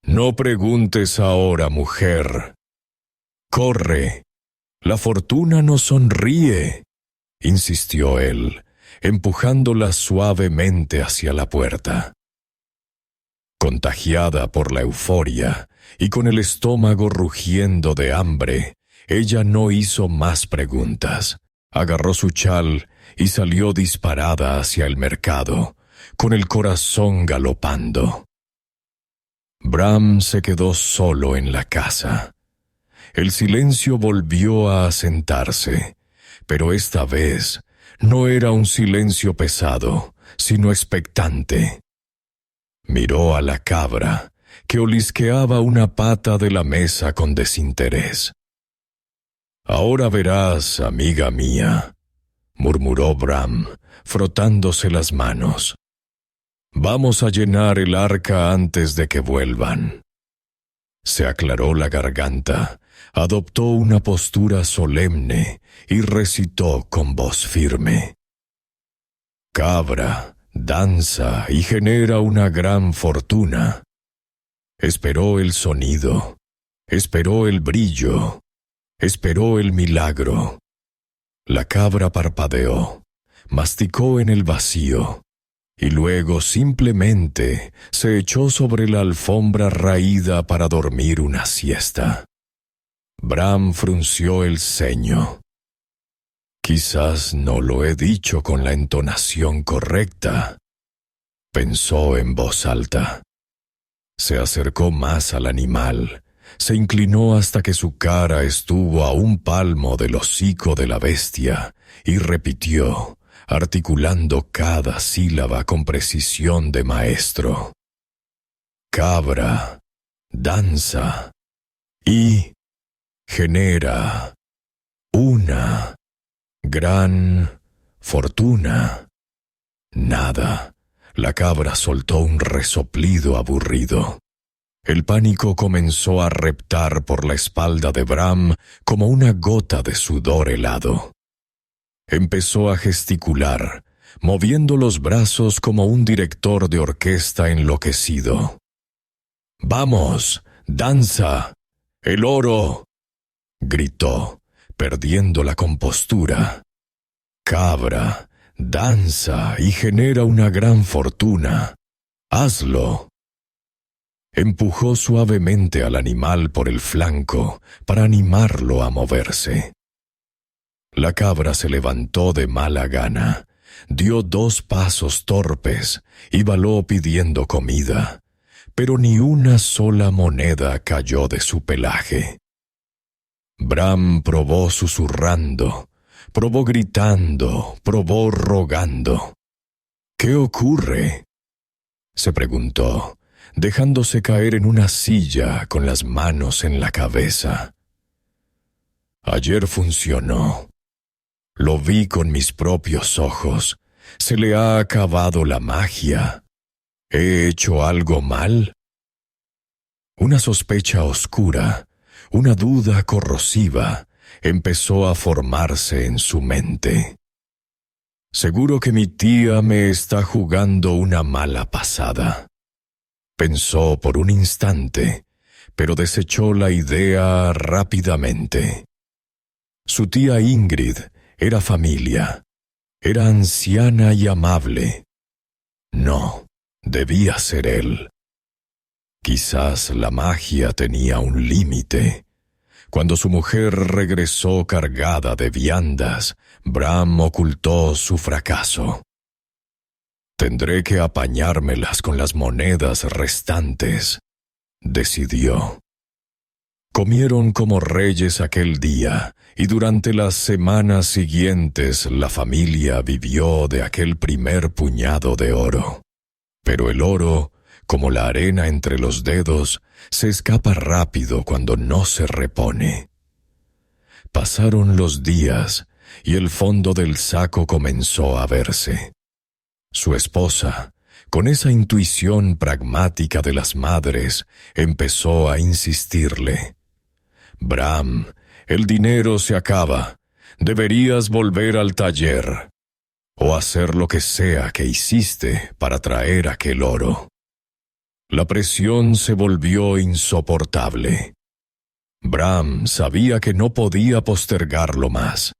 «No preguntes ahora, mujer. Corre, la fortuna nos sonríe», insistió él, empujándola suavemente hacia la puerta. Contagiada por la euforia y con el estómago rugiendo de hambre, ella no hizo más preguntas. Agarró su chal y salió disparada hacia el mercado, con el corazón galopando. Bram se quedó solo en la casa. El silencio volvió a asentarse, pero esta vez no era un silencio pesado, sino expectante. Miró a la cabra, que olisqueaba una pata de la mesa con desinterés. «Ahora verás, amiga mía», murmuró Bram, frotándose las manos. «Vamos a llenar el arca antes de que vuelvan». Se aclaró la garganta, adoptó una postura solemne y recitó con voz firme. «Cabra, danza y genera una gran fortuna». Esperó el sonido, esperó el brillo, esperó el milagro. La cabra parpadeó, masticó en el vacío, y luego simplemente se echó sobre la alfombra raída para dormir una siesta. Bram frunció el ceño. «Quizás no lo he dicho con la entonación correcta», pensó en voz alta. Se acercó más al animal, se inclinó hasta que su cara estuvo a un palmo del hocico de la bestia y repitió, articulando cada sílaba con precisión de maestro. «Cabra, danza y genera una gran fortuna». Nada. La cabra soltó un resoplido aburrido. El pánico comenzó a reptar por la espalda de Bram como una gota de sudor helado. Empezó a gesticular, moviendo los brazos como un director de orquesta enloquecido. «¡Vamos! ¡Danza! ¡El oro!», gritó, perdiendo la compostura. «Cabra, danza y genera una gran fortuna. ¡Hazlo!». Empujó suavemente al animal por el flanco para animarlo a moverse. La cabra se levantó de mala gana, dio 2 pasos torpes y baló pidiendo comida, pero ni una sola moneda cayó de su pelaje. Bram probó susurrando, probó gritando, probó rogando. «¿Qué ocurre?», se preguntó, dejándose caer en una silla con las manos en la cabeza. «Ayer funcionó. Lo vi con mis propios ojos. Se le ha acabado la magia. ¿He hecho algo mal?». Una sospecha oscura, una duda corrosiva, empezó a formarse en su mente. «Seguro que mi tía me está jugando una mala pasada», pensó por un instante, pero desechó la idea rápidamente. Su tía Ingrid era familia, era anciana y amable. No, Debía ser él. Quizás la magia tenía un límite. Cuando su mujer regresó cargada de viandas, Bram ocultó su fracaso. «Tendré que apañármelas con las monedas restantes», decidió. Comieron como reyes aquel día, y durante las semanas siguientes la familia vivió de aquel primer puñado de oro. Pero el oro, como la arena entre los dedos, se escapa rápido cuando no se repone. Pasaron los días y el fondo del saco comenzó a verse. Su esposa, con esa intuición pragmática de las madres, empezó a insistirle. «Bram, el dinero se acaba. Deberías volver al taller o hacer lo que sea que hiciste para traer aquel oro». La presión se volvió insoportable. Bram sabía que no podía postergarlo más.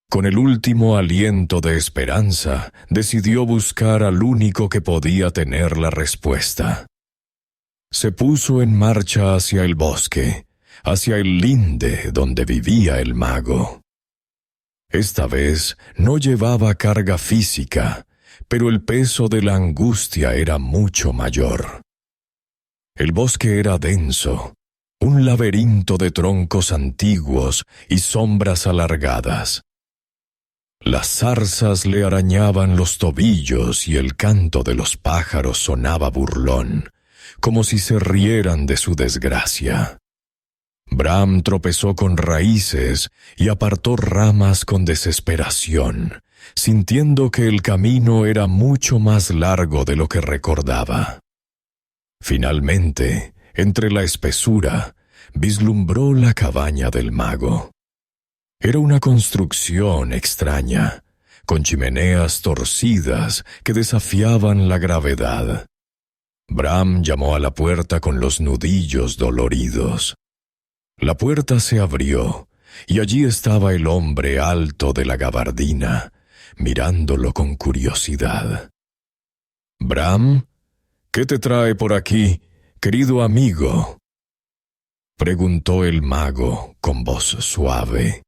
Con el último aliento de esperanza, decidió buscar al único que podía tener la respuesta. Se puso en marcha hacia el bosque, hacia el linde donde vivía el mago. Esta vez no llevaba carga física, pero el peso de la angustia era mucho mayor. El bosque era denso, un laberinto de troncos antiguos y sombras alargadas. Las zarzas le arañaban los tobillos y el canto de los pájaros sonaba burlón, como si se rieran de su desgracia. Bram tropezó con raíces y apartó ramas con desesperación, sintiendo que el camino era mucho más largo de lo que recordaba. Finalmente, entre la espesura, vislumbró la cabaña del mago. Era una construcción extraña, con chimeneas torcidas que desafiaban la gravedad. Bram llamó a la puerta con los nudillos doloridos. La puerta se abrió, y allí estaba el hombre alto de la gabardina, mirándolo con curiosidad. «Bram, ¿qué te trae por aquí, querido amigo?», preguntó el mago con voz suave.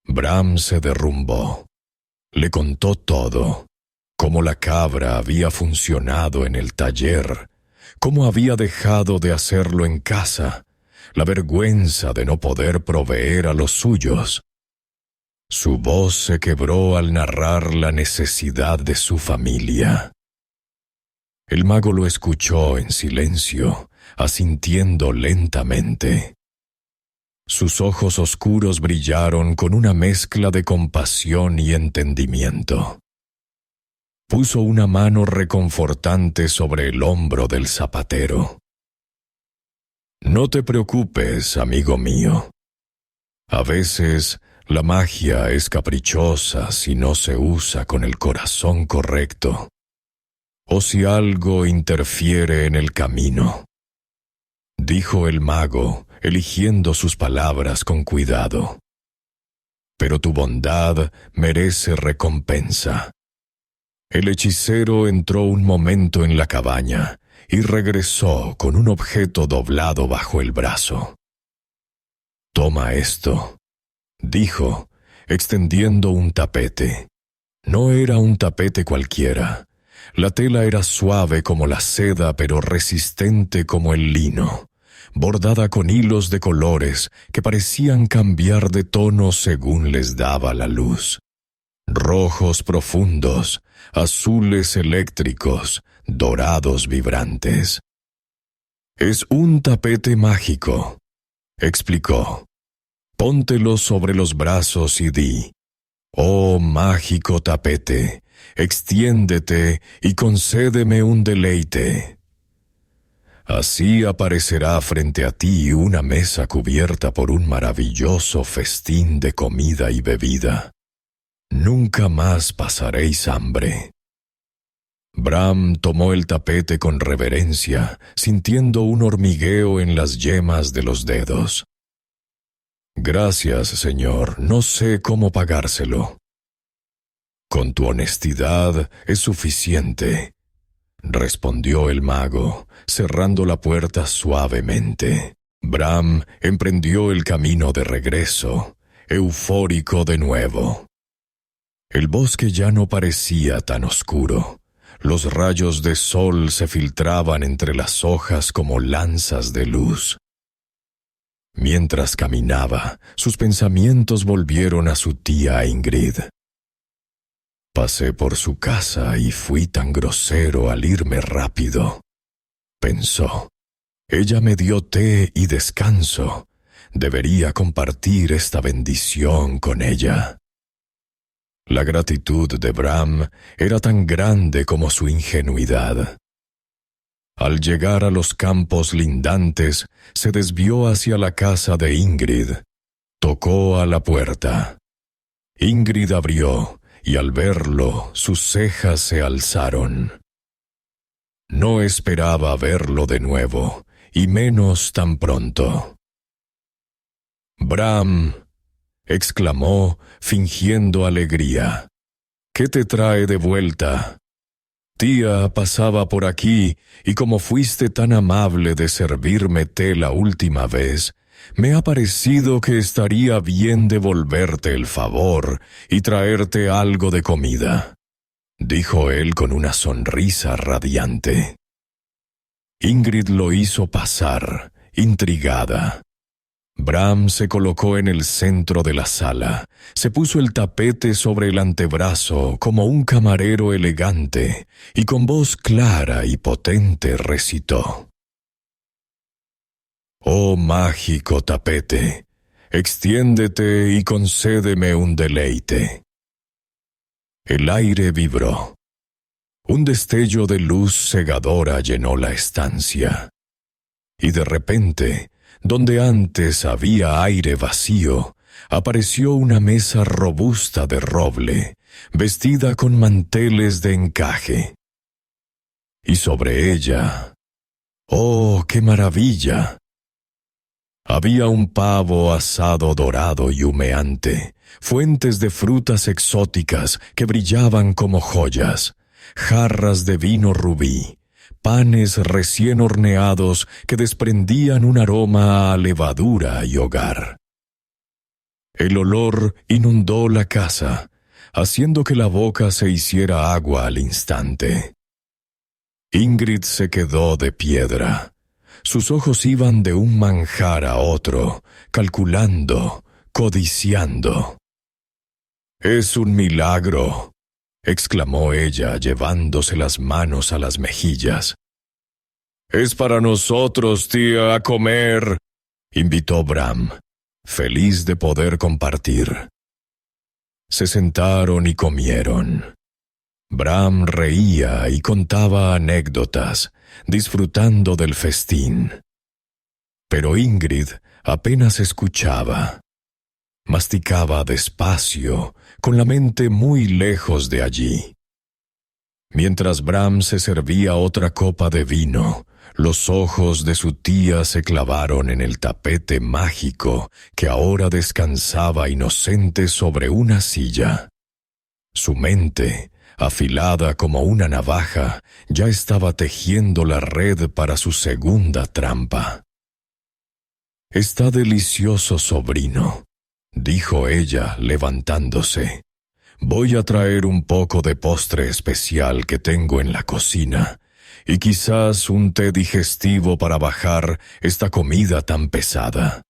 Bram se derrumbó. Le contó todo, cómo la cabra había funcionado en el taller, cómo había dejado de hacerlo en casa, la vergüenza de no poder proveer a los suyos. Su voz se quebró al narrar la necesidad de su familia. El mago lo escuchó en silencio, asintiendo lentamente. Sus ojos oscuros brillaron con una mezcla de compasión y entendimiento. Puso una mano reconfortante sobre el hombro del zapatero. «No te preocupes, amigo mío. A veces la magia es caprichosa si no se usa con el corazón correcto, o si algo interfiere en el camino», dijo el mago, eligiendo sus palabras con cuidado. «Pero tu bondad merece recompensa». El hechicero entró un momento en la cabaña y regresó con un objeto doblado bajo el brazo. «Toma esto», dijo, extendiendo un tapete. No era un tapete cualquiera. La tela era suave como la seda, pero resistente como el lino, bordada con hilos de colores que parecían cambiar de tono según les daba la luz. Rojos profundos, azules eléctricos, dorados vibrantes. «Es un tapete mágico», explicó. «Póntelo sobre los brazos y di: oh mágico tapete, extiéndete y concédeme un deleite». Así aparecerá frente a ti una mesa cubierta por un maravilloso festín de comida y bebida. Nunca más pasaréis hambre. Bram tomó el tapete con reverencia, sintiendo un hormigueo en las yemas de los dedos. «Gracias, señor, no sé cómo pagárselo». «Con tu honestidad es suficiente. respondió el mago, cerrando la puerta suavemente. Bram emprendió el camino de regreso, eufórico de nuevo. El bosque ya no parecía tan oscuro. Los rayos de sol se filtraban entre las hojas como lanzas de luz. Mientras caminaba, sus pensamientos volvieron a su tía Ingrid. Pasé por su casa y fui tan grosero al irme rápido, pensó. Ella me dio té y descanso. Debería compartir esta bendición con ella. La gratitud de Bram era tan grande como su ingenuidad. Al llegar a los campos lindantes, se desvió hacia la casa de Ingrid. Tocó a la puerta. Ingrid abrió, y al verlo, sus cejas se alzaron. No esperaba verlo de nuevo, y menos tan pronto. «Bram», exclamó, fingiendo alegría. «¿Qué te trae de vuelta? Tía pasaba por aquí, y como fuiste tan amable de servirme té la última vez, me ha parecido que estaría bien devolverte el favor y traerte algo de comida», dijo él con una sonrisa radiante. Ingrid lo hizo pasar, intrigada. Bram se colocó en el centro de la sala, se puso el tapete sobre el antebrazo como un camarero elegante y con voz clara y potente recitó: «Oh mágico tapete, extiéndete y concédeme un deleite». El aire vibró. Un destello de luz cegadora llenó la estancia. Y de repente, donde antes había aire vacío, apareció una mesa robusta de roble, vestida con manteles de encaje. Y sobre ella, ¡oh, qué maravilla!, había un pavo asado dorado y humeante, fuentes de frutas exóticas que brillaban como joyas, jarras de vino rubí, panes recién horneados que desprendían un aroma a levadura y hogar. El olor inundó la casa, haciendo que la boca se hiciera agua al instante. Ingrid se quedó de piedra. Sus ojos iban de un manjar a otro, calculando, codiciando. «Es un milagro», exclamó ella, llevándose las manos a las mejillas. «Es para nosotros, tía, a comer», invitó Bram, feliz de poder compartir. Se sentaron y comieron. Bram reía y contaba anécdotas, disfrutando del festín. Pero Ingrid apenas escuchaba. Masticaba despacio, con la mente muy lejos de allí. Mientras Bram se servía otra copa de vino, los ojos de su tía se clavaron en el tapete mágico que ahora descansaba inocente sobre una silla. Su mente, afilada como una navaja, ya estaba tejiendo la red para su segunda trampa. «Está delicioso, sobrino», dijo ella, levantándose. «Voy a traer un poco de postre especial que tengo en la cocina, y quizás un té digestivo para bajar esta comida tan pesada».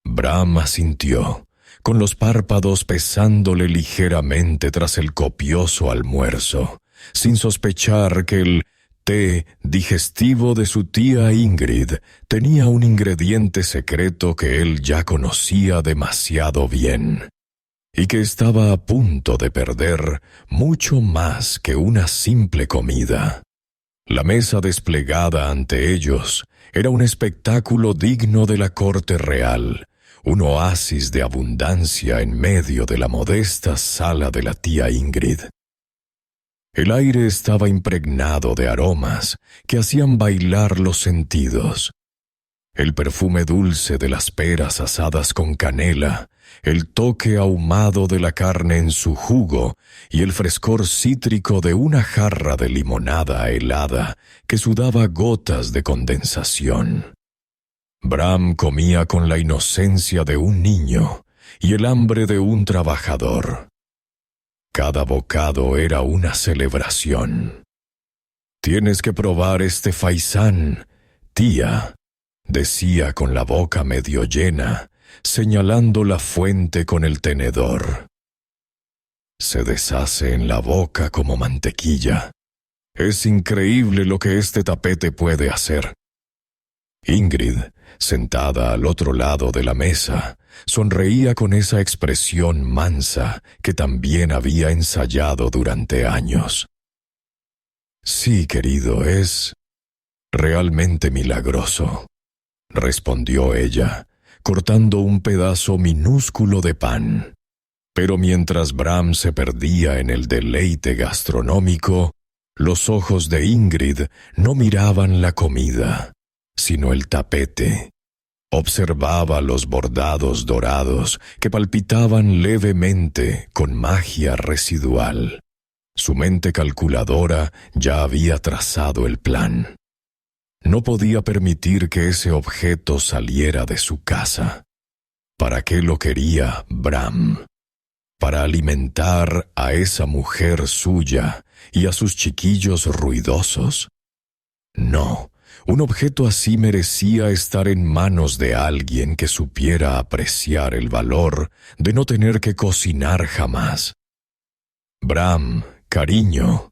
Bram asintió, con los párpados pesándole ligeramente tras el copioso almuerzo, sin sospechar que el té digestivo de su tía Ingrid tenía un ingrediente secreto que él ya conocía demasiado bien, y que estaba a punto de perder mucho más que una simple comida. La mesa desplegada ante ellos era un espectáculo digno de la corte real, un oasis de abundancia en medio de la modesta sala de la tía Ingrid. El aire estaba impregnado de aromas que hacían bailar los sentidos. el perfume dulce de las peras asadas con canela, el toque ahumado de la carne en su jugo y el frescor cítrico de una jarra de limonada helada que sudaba gotas de condensación. Bram comía con la inocencia de un niño y el hambre de un trabajador. Cada bocado era una celebración. «Tienes que probar este faisán, tía», decía con la boca medio llena, señalando la fuente con el tenedor. Se deshace en la boca como mantequilla. Es increíble lo que este tapete puede hacer. Ingrid, sentada al otro lado de la mesa, sonreía con esa expresión mansa que también había ensayado durante años. «Sí, querido, es realmente milagroso», respondió ella, cortando un pedazo minúsculo de pan. Pero mientras Bram se perdía en el deleite gastronómico, los ojos de Ingrid no miraban la comida, sino el tapete. Observaba los bordados dorados que palpitaban levemente con magia residual. Su mente calculadora ya había trazado el plan. No podía permitir que ese objeto saliera de su casa. ¿Para qué lo quería Bram? ¿Para alimentar a esa mujer suya y a sus chiquillos ruidosos? No, un objeto así merecía estar en manos de alguien que supiera apreciar el valor de no tener que cocinar jamás. «Bram, cariño»,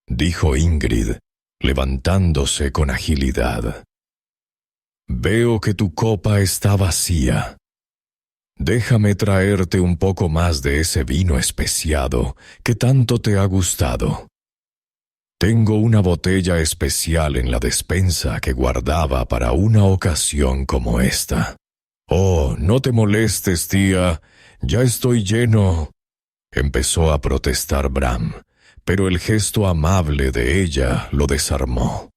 dijo Ingrid, levantándose con agilidad. «Veo que tu copa está vacía. Déjame traerte un poco más de ese vino especiado que tanto te ha gustado. Tengo una botella especial en la despensa que guardaba para una ocasión como esta». «Oh, no te molestes, tía, ya estoy lleno», empezó a protestar Bram, pero el gesto amable de ella lo desarmó.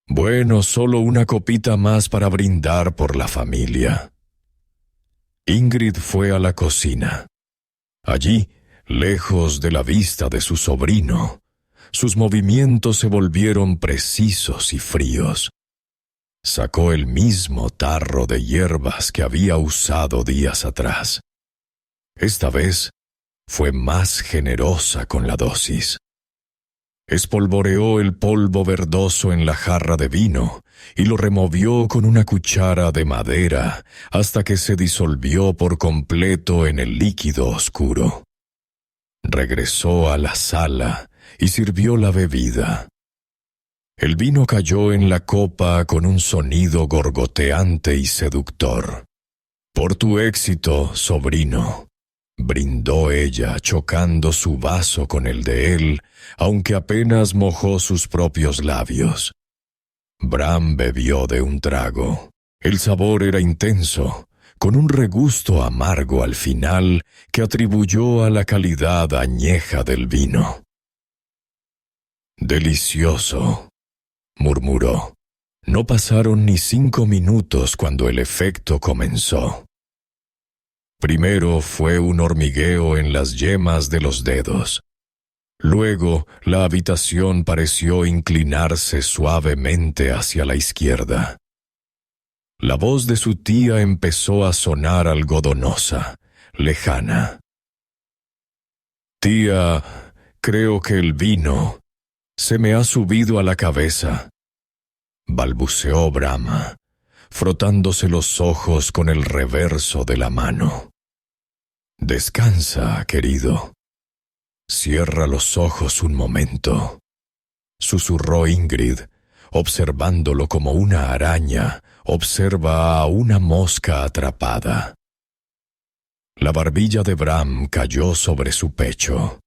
«Bueno, solo una copita más para brindar por la familia». Ingrid fue a la cocina. Allí, lejos de la vista de su sobrino, sus movimientos se volvieron precisos y fríos. Sacó el mismo tarro de hierbas que había usado días atrás. Esta vez fue más generosa con la dosis. Espolvoreó el polvo verdoso en la jarra de vino y lo removió con una cuchara de madera hasta que se disolvió por completo en el líquido oscuro. Regresó a la sala y sirvió la bebida. El vino cayó en la copa con un sonido gorgoteante y seductor. «Por tu éxito, sobrino», brindó ella, chocando su vaso con el de él, aunque apenas mojó sus propios labios. Bram bebió de un trago. El sabor era intenso, con un regusto amargo al final que atribuyó a la calidad añeja del vino. «Delicioso», murmuró. No pasaron ni 5 minutos cuando el efecto comenzó. Primero fue un hormigueo en las yemas de los dedos. Luego, la habitación pareció inclinarse suavemente hacia la izquierda. La voz de su tía empezó a sonar algodonosa, lejana. «Tía, creo que el vino se me ha subido a la cabeza», balbuceó Brahma, frotándose los ojos con el reverso de la mano. «Descansa, querido. Cierra los ojos un momento», susurró Ingrid, observándolo como una araña observa a una mosca atrapada. La barbilla de Bram cayó sobre su pecho.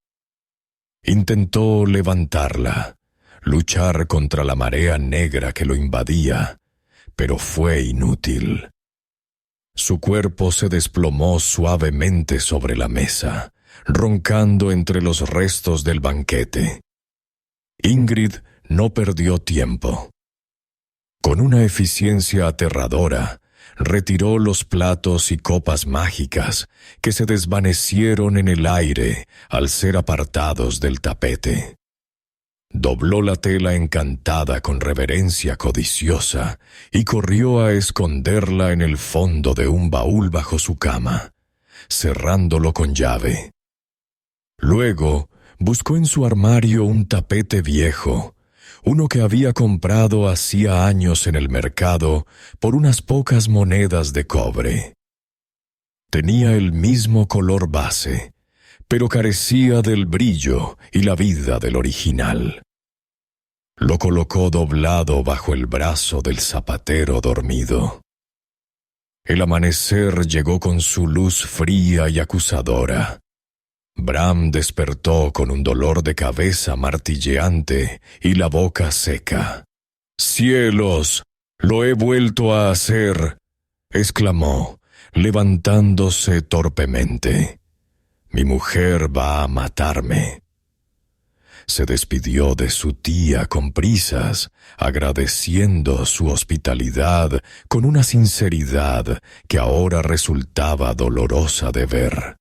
Intentó levantarla, luchar contra la marea negra que lo invadía, pero fue inútil. Su cuerpo se desplomó suavemente sobre la mesa, roncando entre los restos del banquete. Ingrid no perdió tiempo. Con una eficiencia aterradora, retiró los platos y copas mágicas que se desvanecieron en el aire al ser apartados del tapete. Dobló la tela encantada con reverencia codiciosa y corrió a esconderla en el fondo de un baúl bajo su cama, cerrándolo con llave. Luego buscó en su armario un tapete viejo, uno que había comprado hacía años en el mercado por unas pocas monedas de cobre. Tenía el mismo color base, pero carecía del brillo y la vida del original. Lo colocó doblado bajo el brazo del zapatero dormido. El amanecer llegó con su luz fría y acusadora. Bram despertó con un dolor de cabeza martilleante y la boca seca. «¡Cielos! ¡Lo he vuelto a hacer!», exclamó, levantándose torpemente. «Mi mujer va a matarme». Se despidió de su tía con prisas, agradeciendo su hospitalidad con una sinceridad que ahora resultaba dolorosa de ver.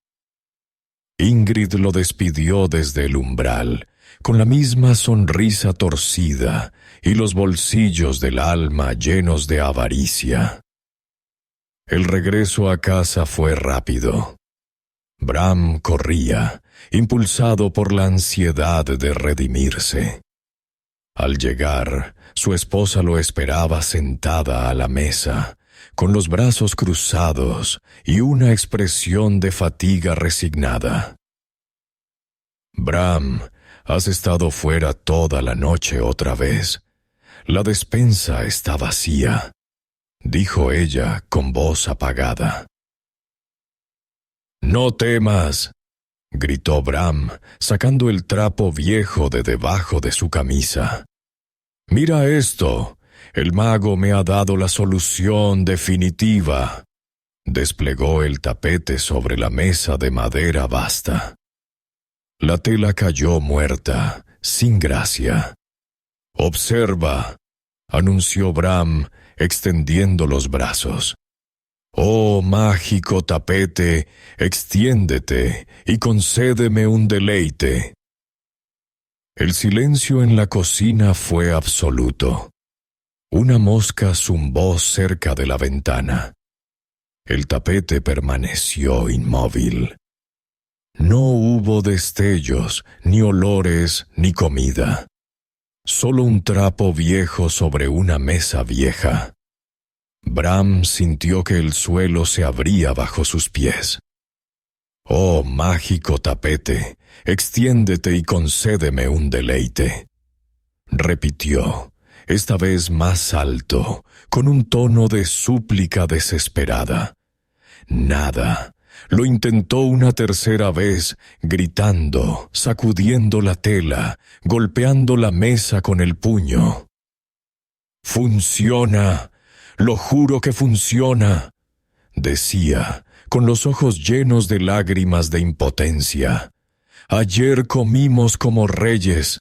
Ingrid lo despidió desde el umbral, con la misma sonrisa torcida y los bolsillos del alma llenos de avaricia. El regreso a casa fue rápido. Bram corría, impulsado por la ansiedad de redimirse. Al llegar, su esposa lo esperaba sentada a la mesa, con los brazos cruzados y una expresión de fatiga resignada. «Bram, has estado fuera toda la noche otra vez. La despensa está vacía», dijo ella con voz apagada. «No temas», gritó Bram, sacando el trapo viejo de debajo de su camisa. «Mira esto. El mago me ha dado la solución definitiva». Desplegó el tapete sobre la mesa de madera basta. La tela cayó muerta, sin gracia. «Observa», anunció Bram, extendiendo los brazos. «Oh, mágico tapete, extiéndete y concédeme un deleite». El silencio en la cocina fue absoluto. Una mosca zumbó cerca de la ventana. El tapete permaneció inmóvil. No hubo destellos, ni olores, ni comida. Solo un trapo viejo sobre una mesa vieja. Bram sintió que el suelo se abría bajo sus pies. «Oh, mágico tapete, extiéndete y concédeme un deleite», repitió, esta vez más alto, con un tono de súplica desesperada. Nada. Lo intentó una tercera vez, gritando, sacudiendo la tela, golpeando la mesa con el puño. «Funciona. Lo juro que funciona», decía, con los ojos llenos de lágrimas de impotencia. «Ayer comimos como reyes».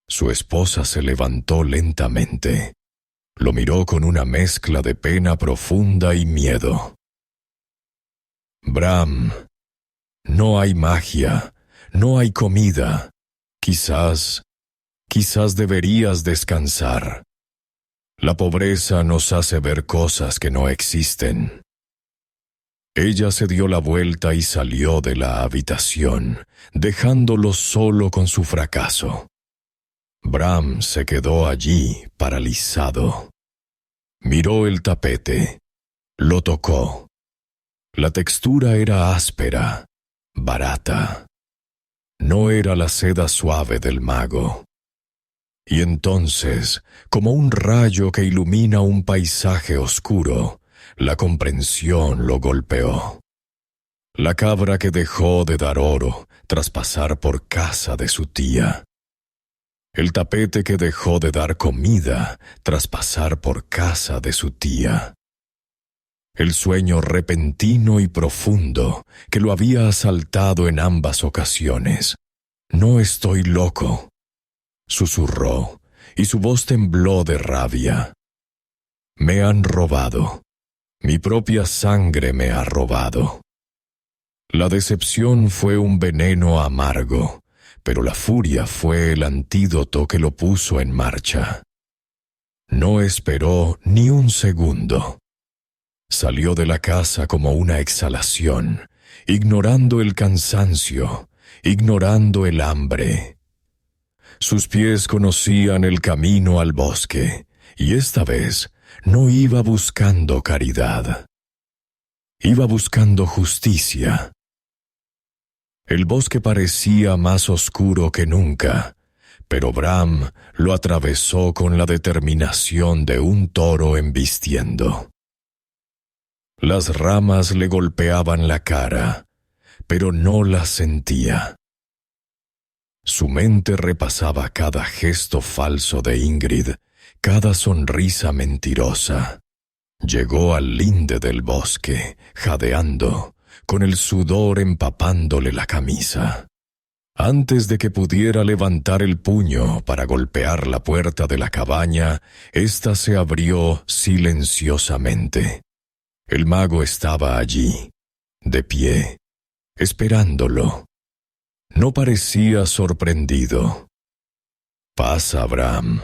Su esposa se levantó lentamente. Lo miró con una mezcla de pena profunda y miedo. «Bram, no hay magia, no hay comida. Quizás deberías descansar. La pobreza nos hace ver cosas que no existen». Ella se dio la vuelta y salió de la habitación, dejándolo solo con su fracaso. Bram se quedó allí, paralizado. Miró el tapete. Lo tocó. La textura era áspera, barata. No era la seda suave del mago. Y entonces, como un rayo que ilumina un paisaje oscuro, la comprensión lo golpeó. La cabra que dejó de dar oro tras pasar por casa de su tía. El tapete que dejó de dar comida tras pasar por casa de su tía. El sueño repentino y profundo que lo había asaltado en ambas ocasiones. «No estoy loco», susurró, y su voz tembló de rabia. Me han robado. Mi propia sangre me ha robado. La decepción fue un veneno amargo, pero la furia fue el antídoto que lo puso en marcha. No esperó ni un segundo. Salió de la casa como una exhalación, ignorando el cansancio, ignorando el hambre. Sus pies conocían el camino al bosque, y esta vez no iba buscando caridad. Iba buscando justicia. El bosque parecía más oscuro que nunca, pero Bram lo atravesó con la determinación de un toro embistiendo. Las ramas le golpeaban la cara, pero no las sentía. Su mente repasaba cada gesto falso de Ingrid, cada sonrisa mentirosa. Llegó al linde del bosque, jadeando, con el sudor empapándole la camisa. Antes de que pudiera levantar el puño para golpear la puerta de la cabaña, ésta se abrió silenciosamente. El mago estaba allí, de pie, esperándolo. No parecía sorprendido. «Pasa, Bram»,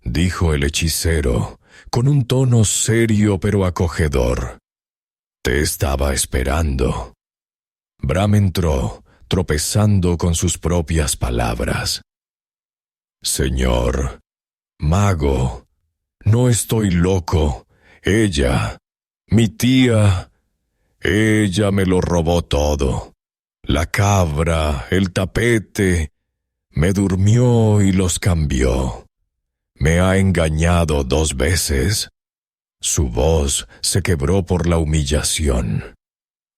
dijo el hechicero, con un tono serio pero acogedor. «Te estaba esperando». Bram entró, tropezando con sus propias palabras. «Señor, mago, no estoy loco. Ella, mi tía, ella me lo robó todo. La cabra, el tapete, me durmió y los cambió. Me ha engañado 2 veces». Su voz se quebró por la humillación.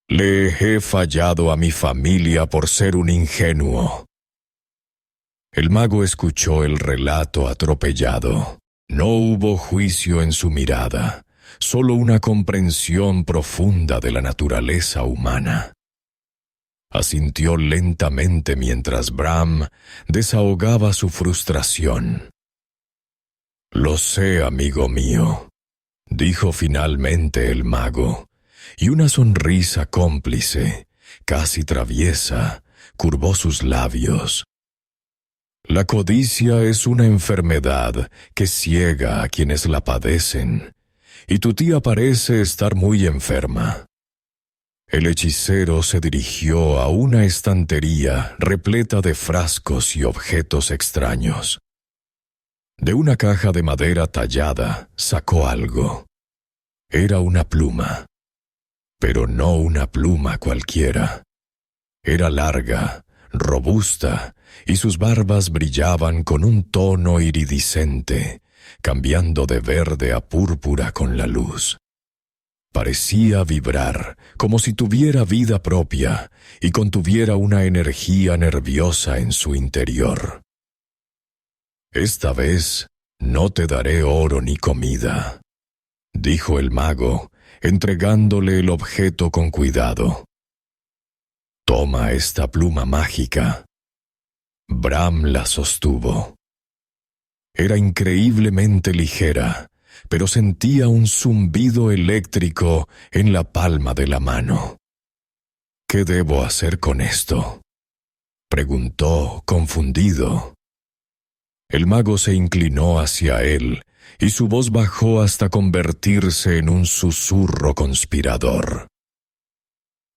«Le he fallado a mi familia por ser un ingenuo». El mago escuchó el relato atropellado. No hubo juicio en su mirada, solo una comprensión profunda de la naturaleza humana. Asintió lentamente mientras Bram desahogaba su frustración. «Lo sé, amigo mío», dijo finalmente el mago, y una sonrisa cómplice, casi traviesa, curvó sus labios. «La codicia es una enfermedad que ciega a quienes la padecen, y tu tía parece estar muy enferma». El hechicero se dirigió a una estantería repleta de frascos y objetos extraños. De una caja de madera tallada sacó algo. Era una pluma, pero no una pluma cualquiera. Era larga, robusta, y sus barbas brillaban con un tono iridiscente, cambiando de verde a púrpura con la luz. Parecía vibrar, como si tuviera vida propia y contuviera una energía nerviosa en su interior. «Esta vez no te daré oro ni comida», dijo el mago, entregándole el objeto con cuidado. «Toma esta pluma mágica». Bram la sostuvo. Era increíblemente ligera, pero sentía un zumbido eléctrico en la palma de la mano. «¿Qué debo hacer con esto?», preguntó, confundido. El mago se inclinó hacia él, y su voz bajó hasta convertirse en un susurro conspirador.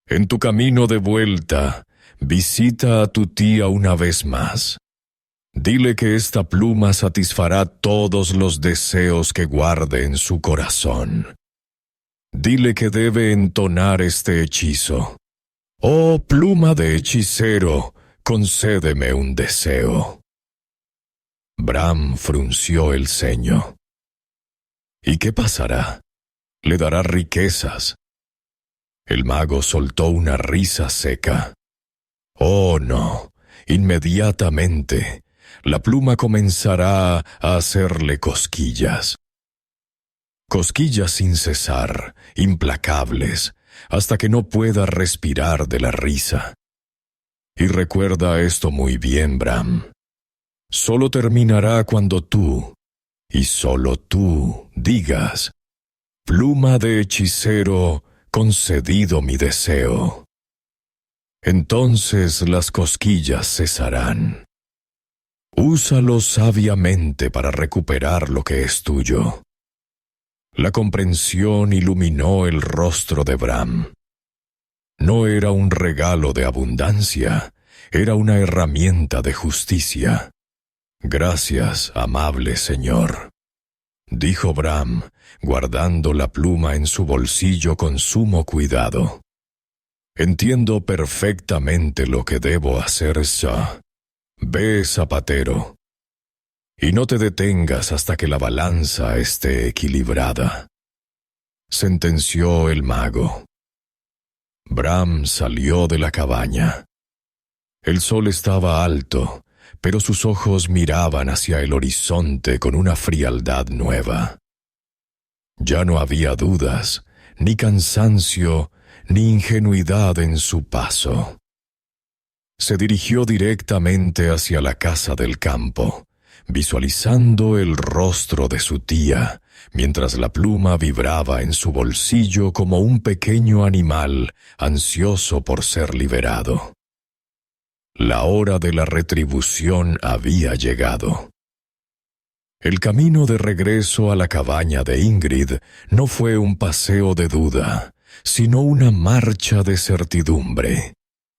«En tu camino de vuelta, visita a tu tía una vez más. Dile que esta pluma satisfará todos los deseos que guarde en su corazón. Dile que debe entonar este hechizo. Oh, pluma de hechicero, concédeme un deseo». Bram frunció el ceño. «¿Y qué pasará? ¿Le dará riquezas?». El mago soltó una risa seca. «Oh, no, inmediatamente. La pluma comenzará a hacerle cosquillas. Cosquillas sin cesar, implacables, hasta que no pueda respirar de la risa. Y recuerda esto muy bien, Bram. Solo terminará cuando tú, y solo tú, digas: pluma de hechicero, concedido mi deseo. Entonces las cosquillas cesarán. Úsalo sabiamente para recuperar lo que es tuyo. La comprensión iluminó el rostro de Bram. No era un regalo de abundancia, era una herramienta de justicia. Gracias, amable señor, dijo Bram, guardando la pluma en su bolsillo con sumo cuidado. Entiendo perfectamente lo que debo hacer, Shah. Ve, zapatero, y no te detengas hasta que la balanza esté equilibrada, sentenció el mago. Bram salió de la cabaña. El sol estaba alto, pero sus ojos miraban hacia el horizonte con una frialdad nueva. Ya no había dudas, ni cansancio, ni ingenuidad en su paso. Se dirigió directamente hacia la casa del campo, visualizando el rostro de su tía, mientras la pluma vibraba en su bolsillo como un pequeño animal ansioso por ser liberado. La hora de la retribución había llegado. El camino de regreso a la cabaña de Ingrid no fue un paseo de duda, sino una marcha de certidumbre.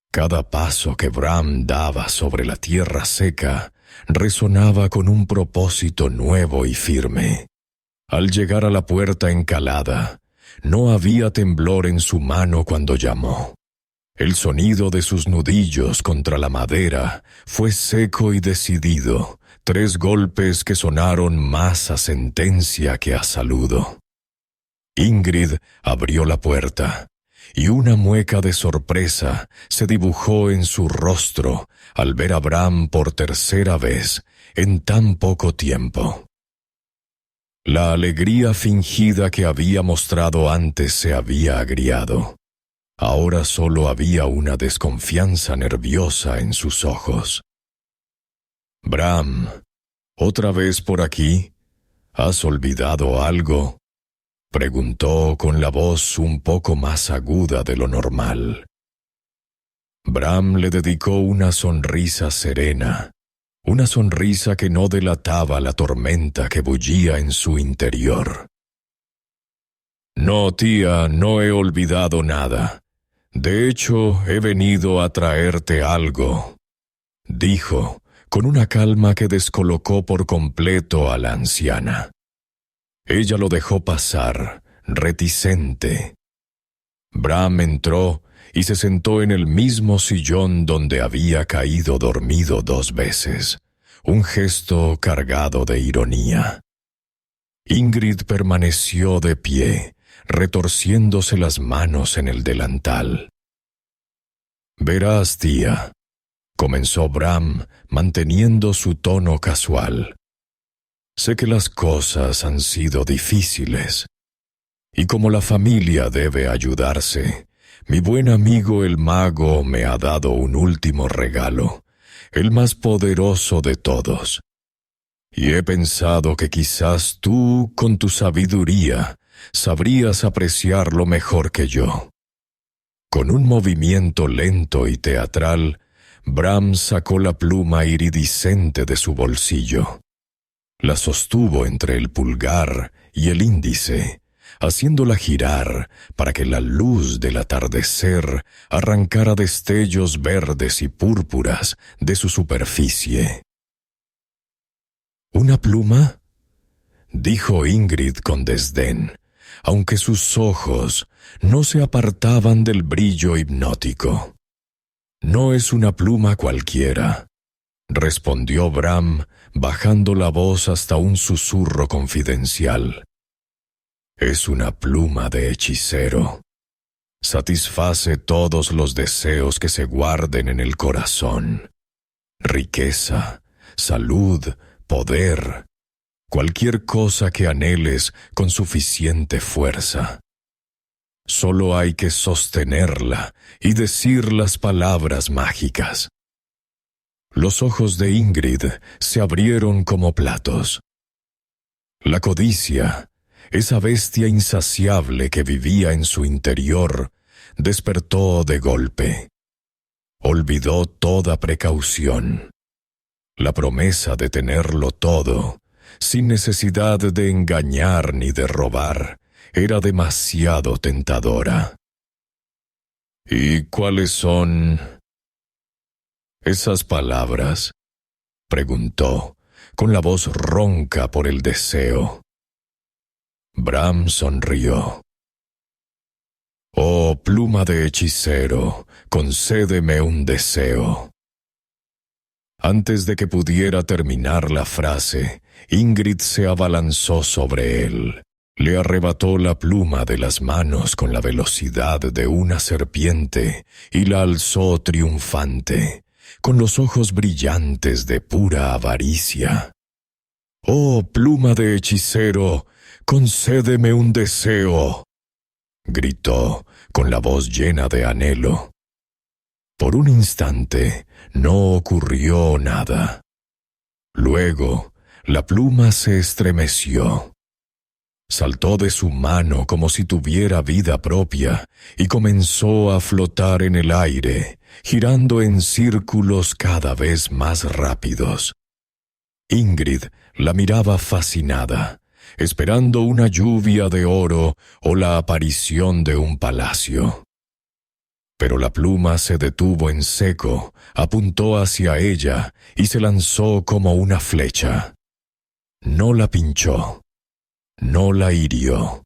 Cada paso que Bram daba sobre la tierra seca resonaba con un propósito nuevo y firme. Al llegar a la puerta encalada, no había temblor en su mano cuando llamó. El sonido de sus nudillos contra la madera fue seco y decidido, 3 golpes que sonaron más a sentencia que a saludo. Ingrid abrió la puerta, y una mueca de sorpresa se dibujó en su rostro al ver a Bram por tercera vez en tan poco tiempo. La alegría fingida que había mostrado antes se había agriado. Ahora solo había una desconfianza nerviosa en sus ojos. «Bram, ¿otra vez por aquí? ¿Has olvidado algo?», preguntó con la voz un poco más aguda de lo normal. Bram le dedicó una sonrisa serena, una sonrisa que no delataba la tormenta que bullía en su interior. «No, tía, no he olvidado nada. De hecho, he venido a traerte algo», dijo, con una calma que descolocó por completo a la anciana. Ella lo dejó pasar, reticente. Bram entró y se sentó en el mismo sillón donde había caído dormido 2 veces, un gesto cargado de ironía. Ingrid permaneció de pie, retorciéndose las manos en el delantal. «Verás, tía», comenzó Bram, manteniendo su tono casual. «Sé que las cosas han sido difíciles, y como la familia debe ayudarse, mi buen amigo el mago me ha dado un último regalo, el más poderoso de todos. Y he pensado que quizás tú, con tu sabiduría, sabrías apreciarlo mejor que yo». Con un movimiento lento y teatral, Bram sacó la pluma iridiscente de su bolsillo. La sostuvo entre el pulgar y el índice, haciéndola girar para que la luz del atardecer arrancara destellos verdes y púrpuras de su superficie. «¿Una pluma?», dijo Ingrid con desdén, aunque sus ojos no se apartaban del brillo hipnótico. «No es una pluma cualquiera», respondió Bram, bajando la voz hasta un susurro confidencial. «Es una pluma de hechicero. Satisface todos los deseos que se guarden en el corazón. Riqueza, salud, poder, cualquier cosa que anheles con suficiente fuerza. Solo hay que sostenerla y decir las palabras mágicas». Los ojos de Ingrid se abrieron como platos. La codicia, esa bestia insaciable que vivía en su interior, despertó de golpe. Olvidó toda precaución. La promesa de tenerlo todo, sin necesidad de engañar ni de robar, era demasiado tentadora. ¿Y cuáles son esas palabras?, preguntó, con la voz ronca por el deseo. Bram sonrió. «Oh, pluma de hechicero, concédeme un deseo». Antes de que pudiera terminar la frase, Ingrid se abalanzó sobre él. Le arrebató la pluma de las manos con la velocidad de una serpiente y la alzó triunfante, con los ojos brillantes de pura avaricia. «Oh, pluma de hechicero, concédeme un deseo», gritó, con la voz llena de anhelo. Por un instante no ocurrió nada. Luego, la pluma se estremeció. Saltó de su mano como si tuviera vida propia y comenzó a flotar en el aire, girando en círculos cada vez más rápidos. Ingrid la miraba fascinada, esperando una lluvia de oro o la aparición de un palacio. Pero la pluma se detuvo en seco, apuntó hacia ella y se lanzó como una flecha. No la pinchó. No la hirió.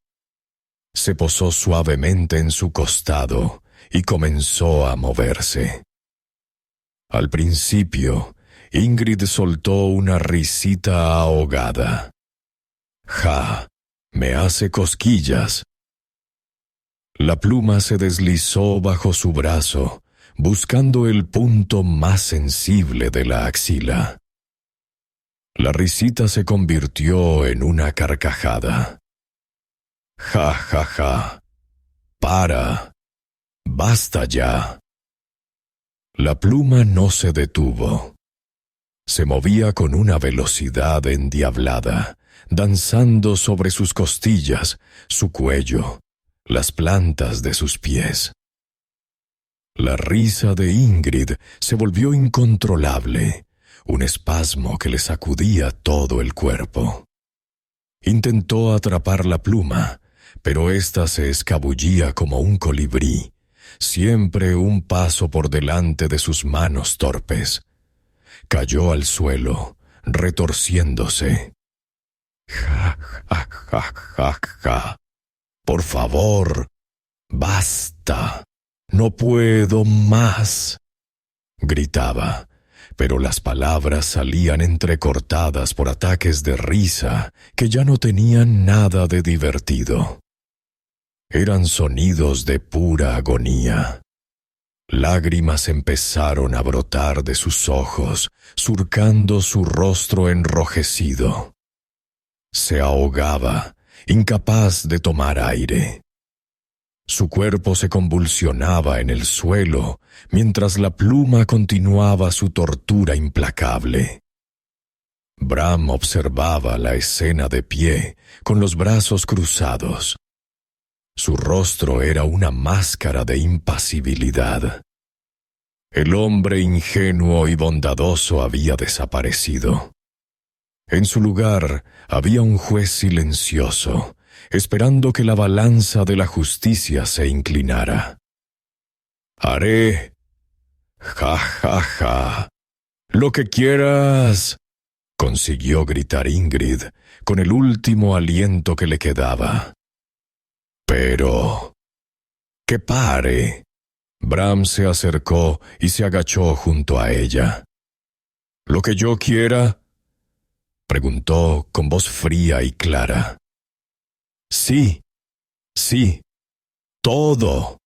Se posó suavemente en su costado y comenzó a moverse. Al principio, Ingrid soltó una risita ahogada. «Ja, me hace cosquillas». La pluma se deslizó bajo su brazo, buscando el punto más sensible de la axila. La risita se convirtió en una carcajada. «Ja, ja, ja. Para. Basta ya». La pluma no se detuvo. Se movía con una velocidad endiablada, danzando sobre sus costillas, su cuello, las plantas de sus pies. La risa de Ingrid se volvió incontrolable, un espasmo que le sacudía todo el cuerpo. Intentó atrapar la pluma, pero ésta se escabullía como un colibrí, siempre un paso por delante de sus manos torpes. Cayó al suelo, retorciéndose. «Ja, ja, ja, ja, ja. Por favor, basta. No puedo más», gritaba, pero las palabras salían entrecortadas por ataques de risa que ya no tenían nada de divertido. Eran sonidos de pura agonía. Lágrimas empezaron a brotar de sus ojos, surcando su rostro enrojecido. Se ahogaba, incapaz de tomar aire. Su cuerpo se convulsionaba en el suelo, mientras la pluma continuaba su tortura implacable. Bram observaba la escena de pie, con los brazos cruzados. Su rostro era una máscara de impasibilidad. El hombre ingenuo y bondadoso había desaparecido. En su lugar había un juez silencioso, esperando que la balanza de la justicia se inclinara. «Haré, ja, ja, ja, lo que quieras», consiguió gritar Ingrid, con el último aliento que le quedaba. «Pero, que pare». Bram se acercó y se agachó junto a ella. «¿Lo que yo quiera?», preguntó con voz fría y clara. «Sí, sí, todo»,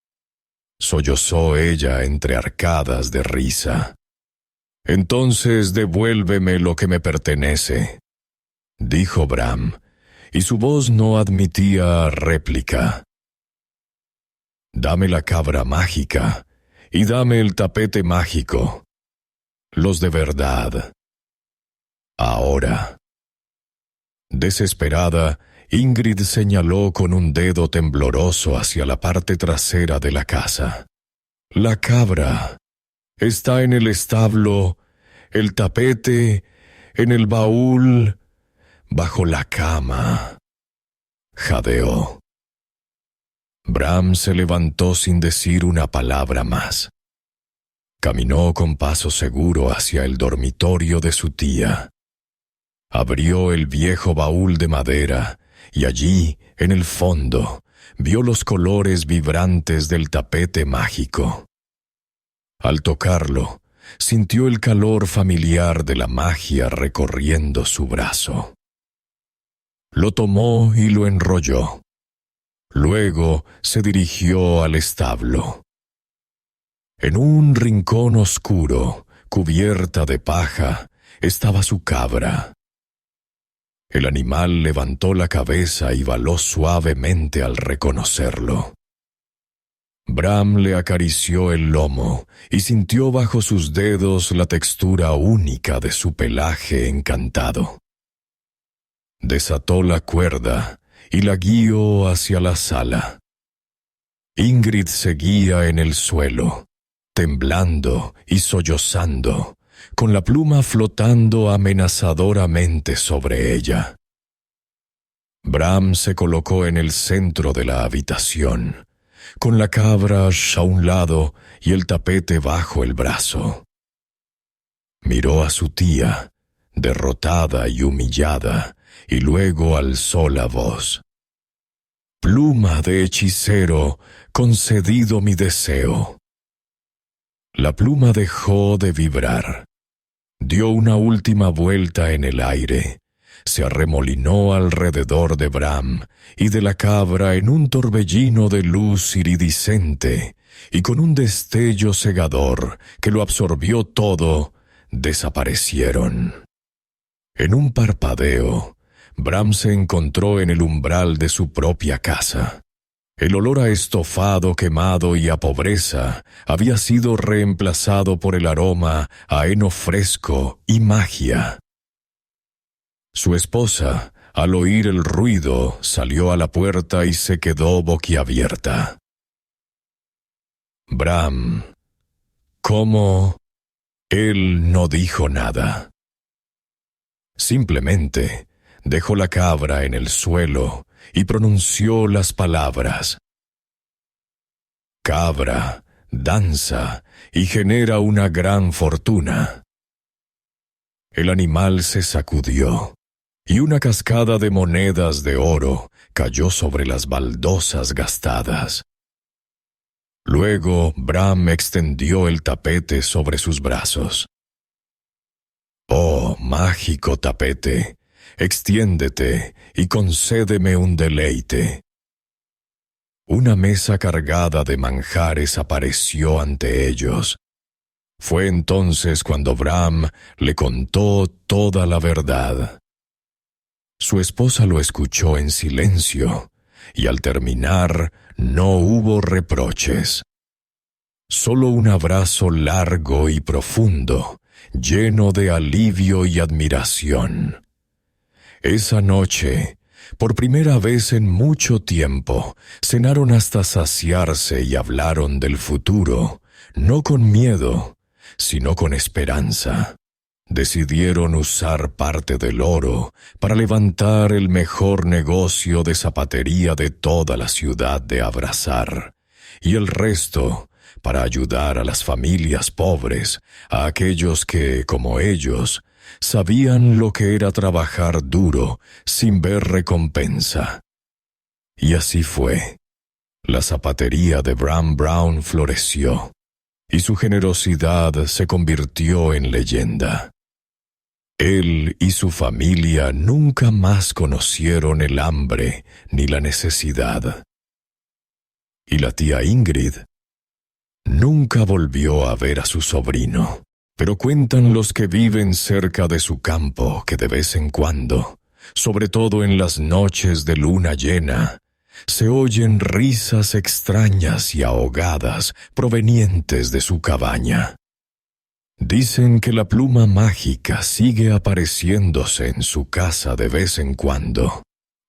sollozó ella entre arcadas de risa. «Entonces devuélveme lo que me pertenece», dijo Bram, y su voz no admitía réplica. «Dame la cabra mágica y dame el tapete mágico, los de verdad. Ahora». Desesperada, Ingrid señaló con un dedo tembloroso hacia la parte trasera de la casa. La cabra está en el establo, el tapete, en el baúl, bajo la cama. Jadeó. Bram se levantó sin decir una palabra más. Caminó con paso seguro hacia el dormitorio de su tía. Abrió el viejo baúl de madera y allí, en el fondo, vio los colores vibrantes del tapete mágico. Al tocarlo, sintió el calor familiar de la magia recorriendo su brazo. Lo tomó y lo enrolló. Luego se dirigió al establo. En un rincón oscuro, cubierta de paja, estaba su cabra. El animal levantó la cabeza y baló suavemente al reconocerlo. Bram le acarició el lomo y sintió bajo sus dedos la textura única de su pelaje encantado. Desató la cuerda y la guió hacia la sala. Ingrid seguía en el suelo, temblando y sollozando, con la pluma flotando amenazadoramente sobre ella. Bram se colocó en el centro de la habitación, con la cabra a un lado y el tapete bajo el brazo. Miró a su tía, derrotada y humillada, y luego alzó la voz. «Pluma de hechicero, concedido mi deseo». La pluma dejó de vibrar. Dio una última vuelta en el aire, se arremolinó alrededor de Bram y de la cabra en un torbellino de luz iridiscente, y con un destello cegador que lo absorbió todo, desaparecieron. En un parpadeo, Bram se encontró en el umbral de su propia casa. El olor a estofado quemado y a pobreza había sido reemplazado por el aroma a heno fresco y magia. Su esposa, al oír el ruido, salió a la puerta y se quedó boquiabierta. Bram, ¿cómo? Él no dijo nada. Simplemente dejó la cabra en el suelo y pronunció las palabras. Cabra, danza y genera una gran fortuna. El animal se sacudió, y una cascada de monedas de oro cayó sobre las baldosas gastadas. Luego Bram extendió el tapete sobre sus brazos. Oh, mágico tapete, extiéndete y concédeme un deleite. Una mesa cargada de manjares apareció ante ellos. Fue entonces cuando Bram le contó toda la verdad. Su esposa lo escuchó en silencio, y al terminar no hubo reproches. Solo un abrazo largo y profundo, lleno de alivio y admiración. Esa noche, por primera vez en mucho tiempo, cenaron hasta saciarse y hablaron del futuro, no con miedo, sino con esperanza. Decidieron usar parte del oro para levantar el mejor negocio de zapatería de toda la ciudad de Abrazar, y el resto para ayudar a las familias pobres, a aquellos que, como ellos, sabían lo que era trabajar duro sin ver recompensa. Y así fue. La zapatería de Bram Brown floreció, y su generosidad se convirtió en leyenda. Él y su familia nunca más conocieron el hambre ni la necesidad. Y la tía Ingrid nunca volvió a ver a su sobrino, pero cuentan los que viven cerca de su campo que de vez en cuando, sobre todo en las noches de luna llena, se oyen risas extrañas y ahogadas provenientes de su cabaña. Dicen que la pluma mágica sigue apareciéndose en su casa de vez en cuando,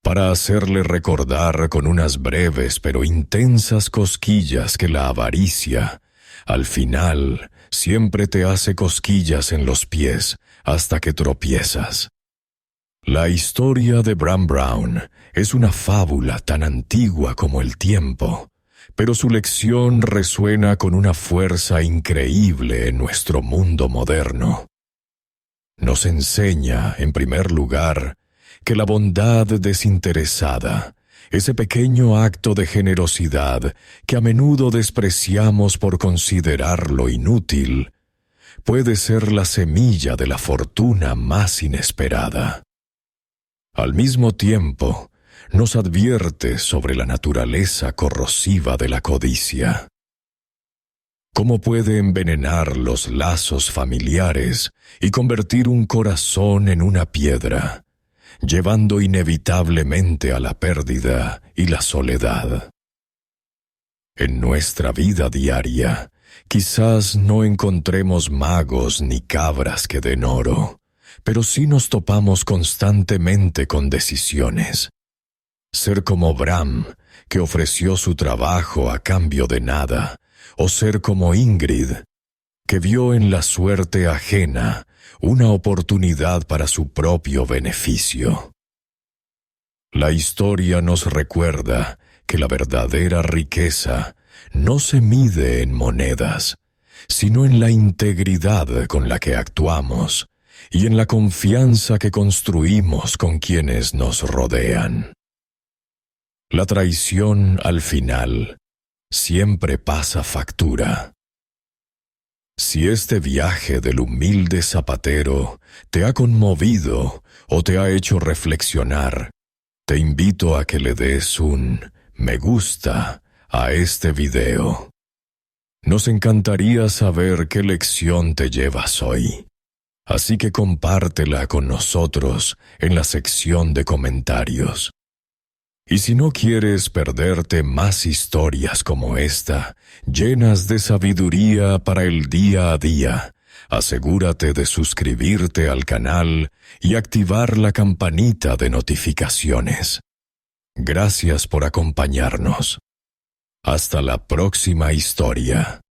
para hacerle recordar con unas breves pero intensas cosquillas que la avaricia, al final, siempre te hace cosquillas en los pies hasta que tropiezas. La historia de Bram Brown es una fábula tan antigua como el tiempo, pero su lección resuena con una fuerza increíble en nuestro mundo moderno. Nos enseña, en primer lugar, que la bondad desinteresada, ese pequeño acto de generosidad que a menudo despreciamos por considerarlo inútil, puede ser la semilla de la fortuna más inesperada. Al mismo tiempo, nos advierte sobre la naturaleza corrosiva de la codicia. ¿Cómo puede envenenar los lazos familiares y convertir un corazón en una piedra, llevando inevitablemente a la pérdida y la soledad? En nuestra vida diaria, quizás no encontremos magos ni cabras que den oro, pero sí nos topamos constantemente con decisiones. Ser como Bram, que ofreció su trabajo a cambio de nada, o ser como Ingrid, que vio en la suerte ajena una oportunidad para su propio beneficio. La historia nos recuerda que la verdadera riqueza no se mide en monedas, sino en la integridad con la que actuamos y en la confianza que construimos con quienes nos rodean. La traición, al final, siempre pasa factura. Si este viaje del humilde zapatero te ha conmovido o te ha hecho reflexionar, te invito a que le des un me gusta a este video. Nos encantaría saber qué lección te llevas hoy, así que compártela con nosotros en la sección de comentarios. Y si no quieres perderte más historias como esta, llenas de sabiduría para el día a día, asegúrate de suscribirte al canal y activar la campanita de notificaciones. Gracias por acompañarnos. Hasta la próxima historia.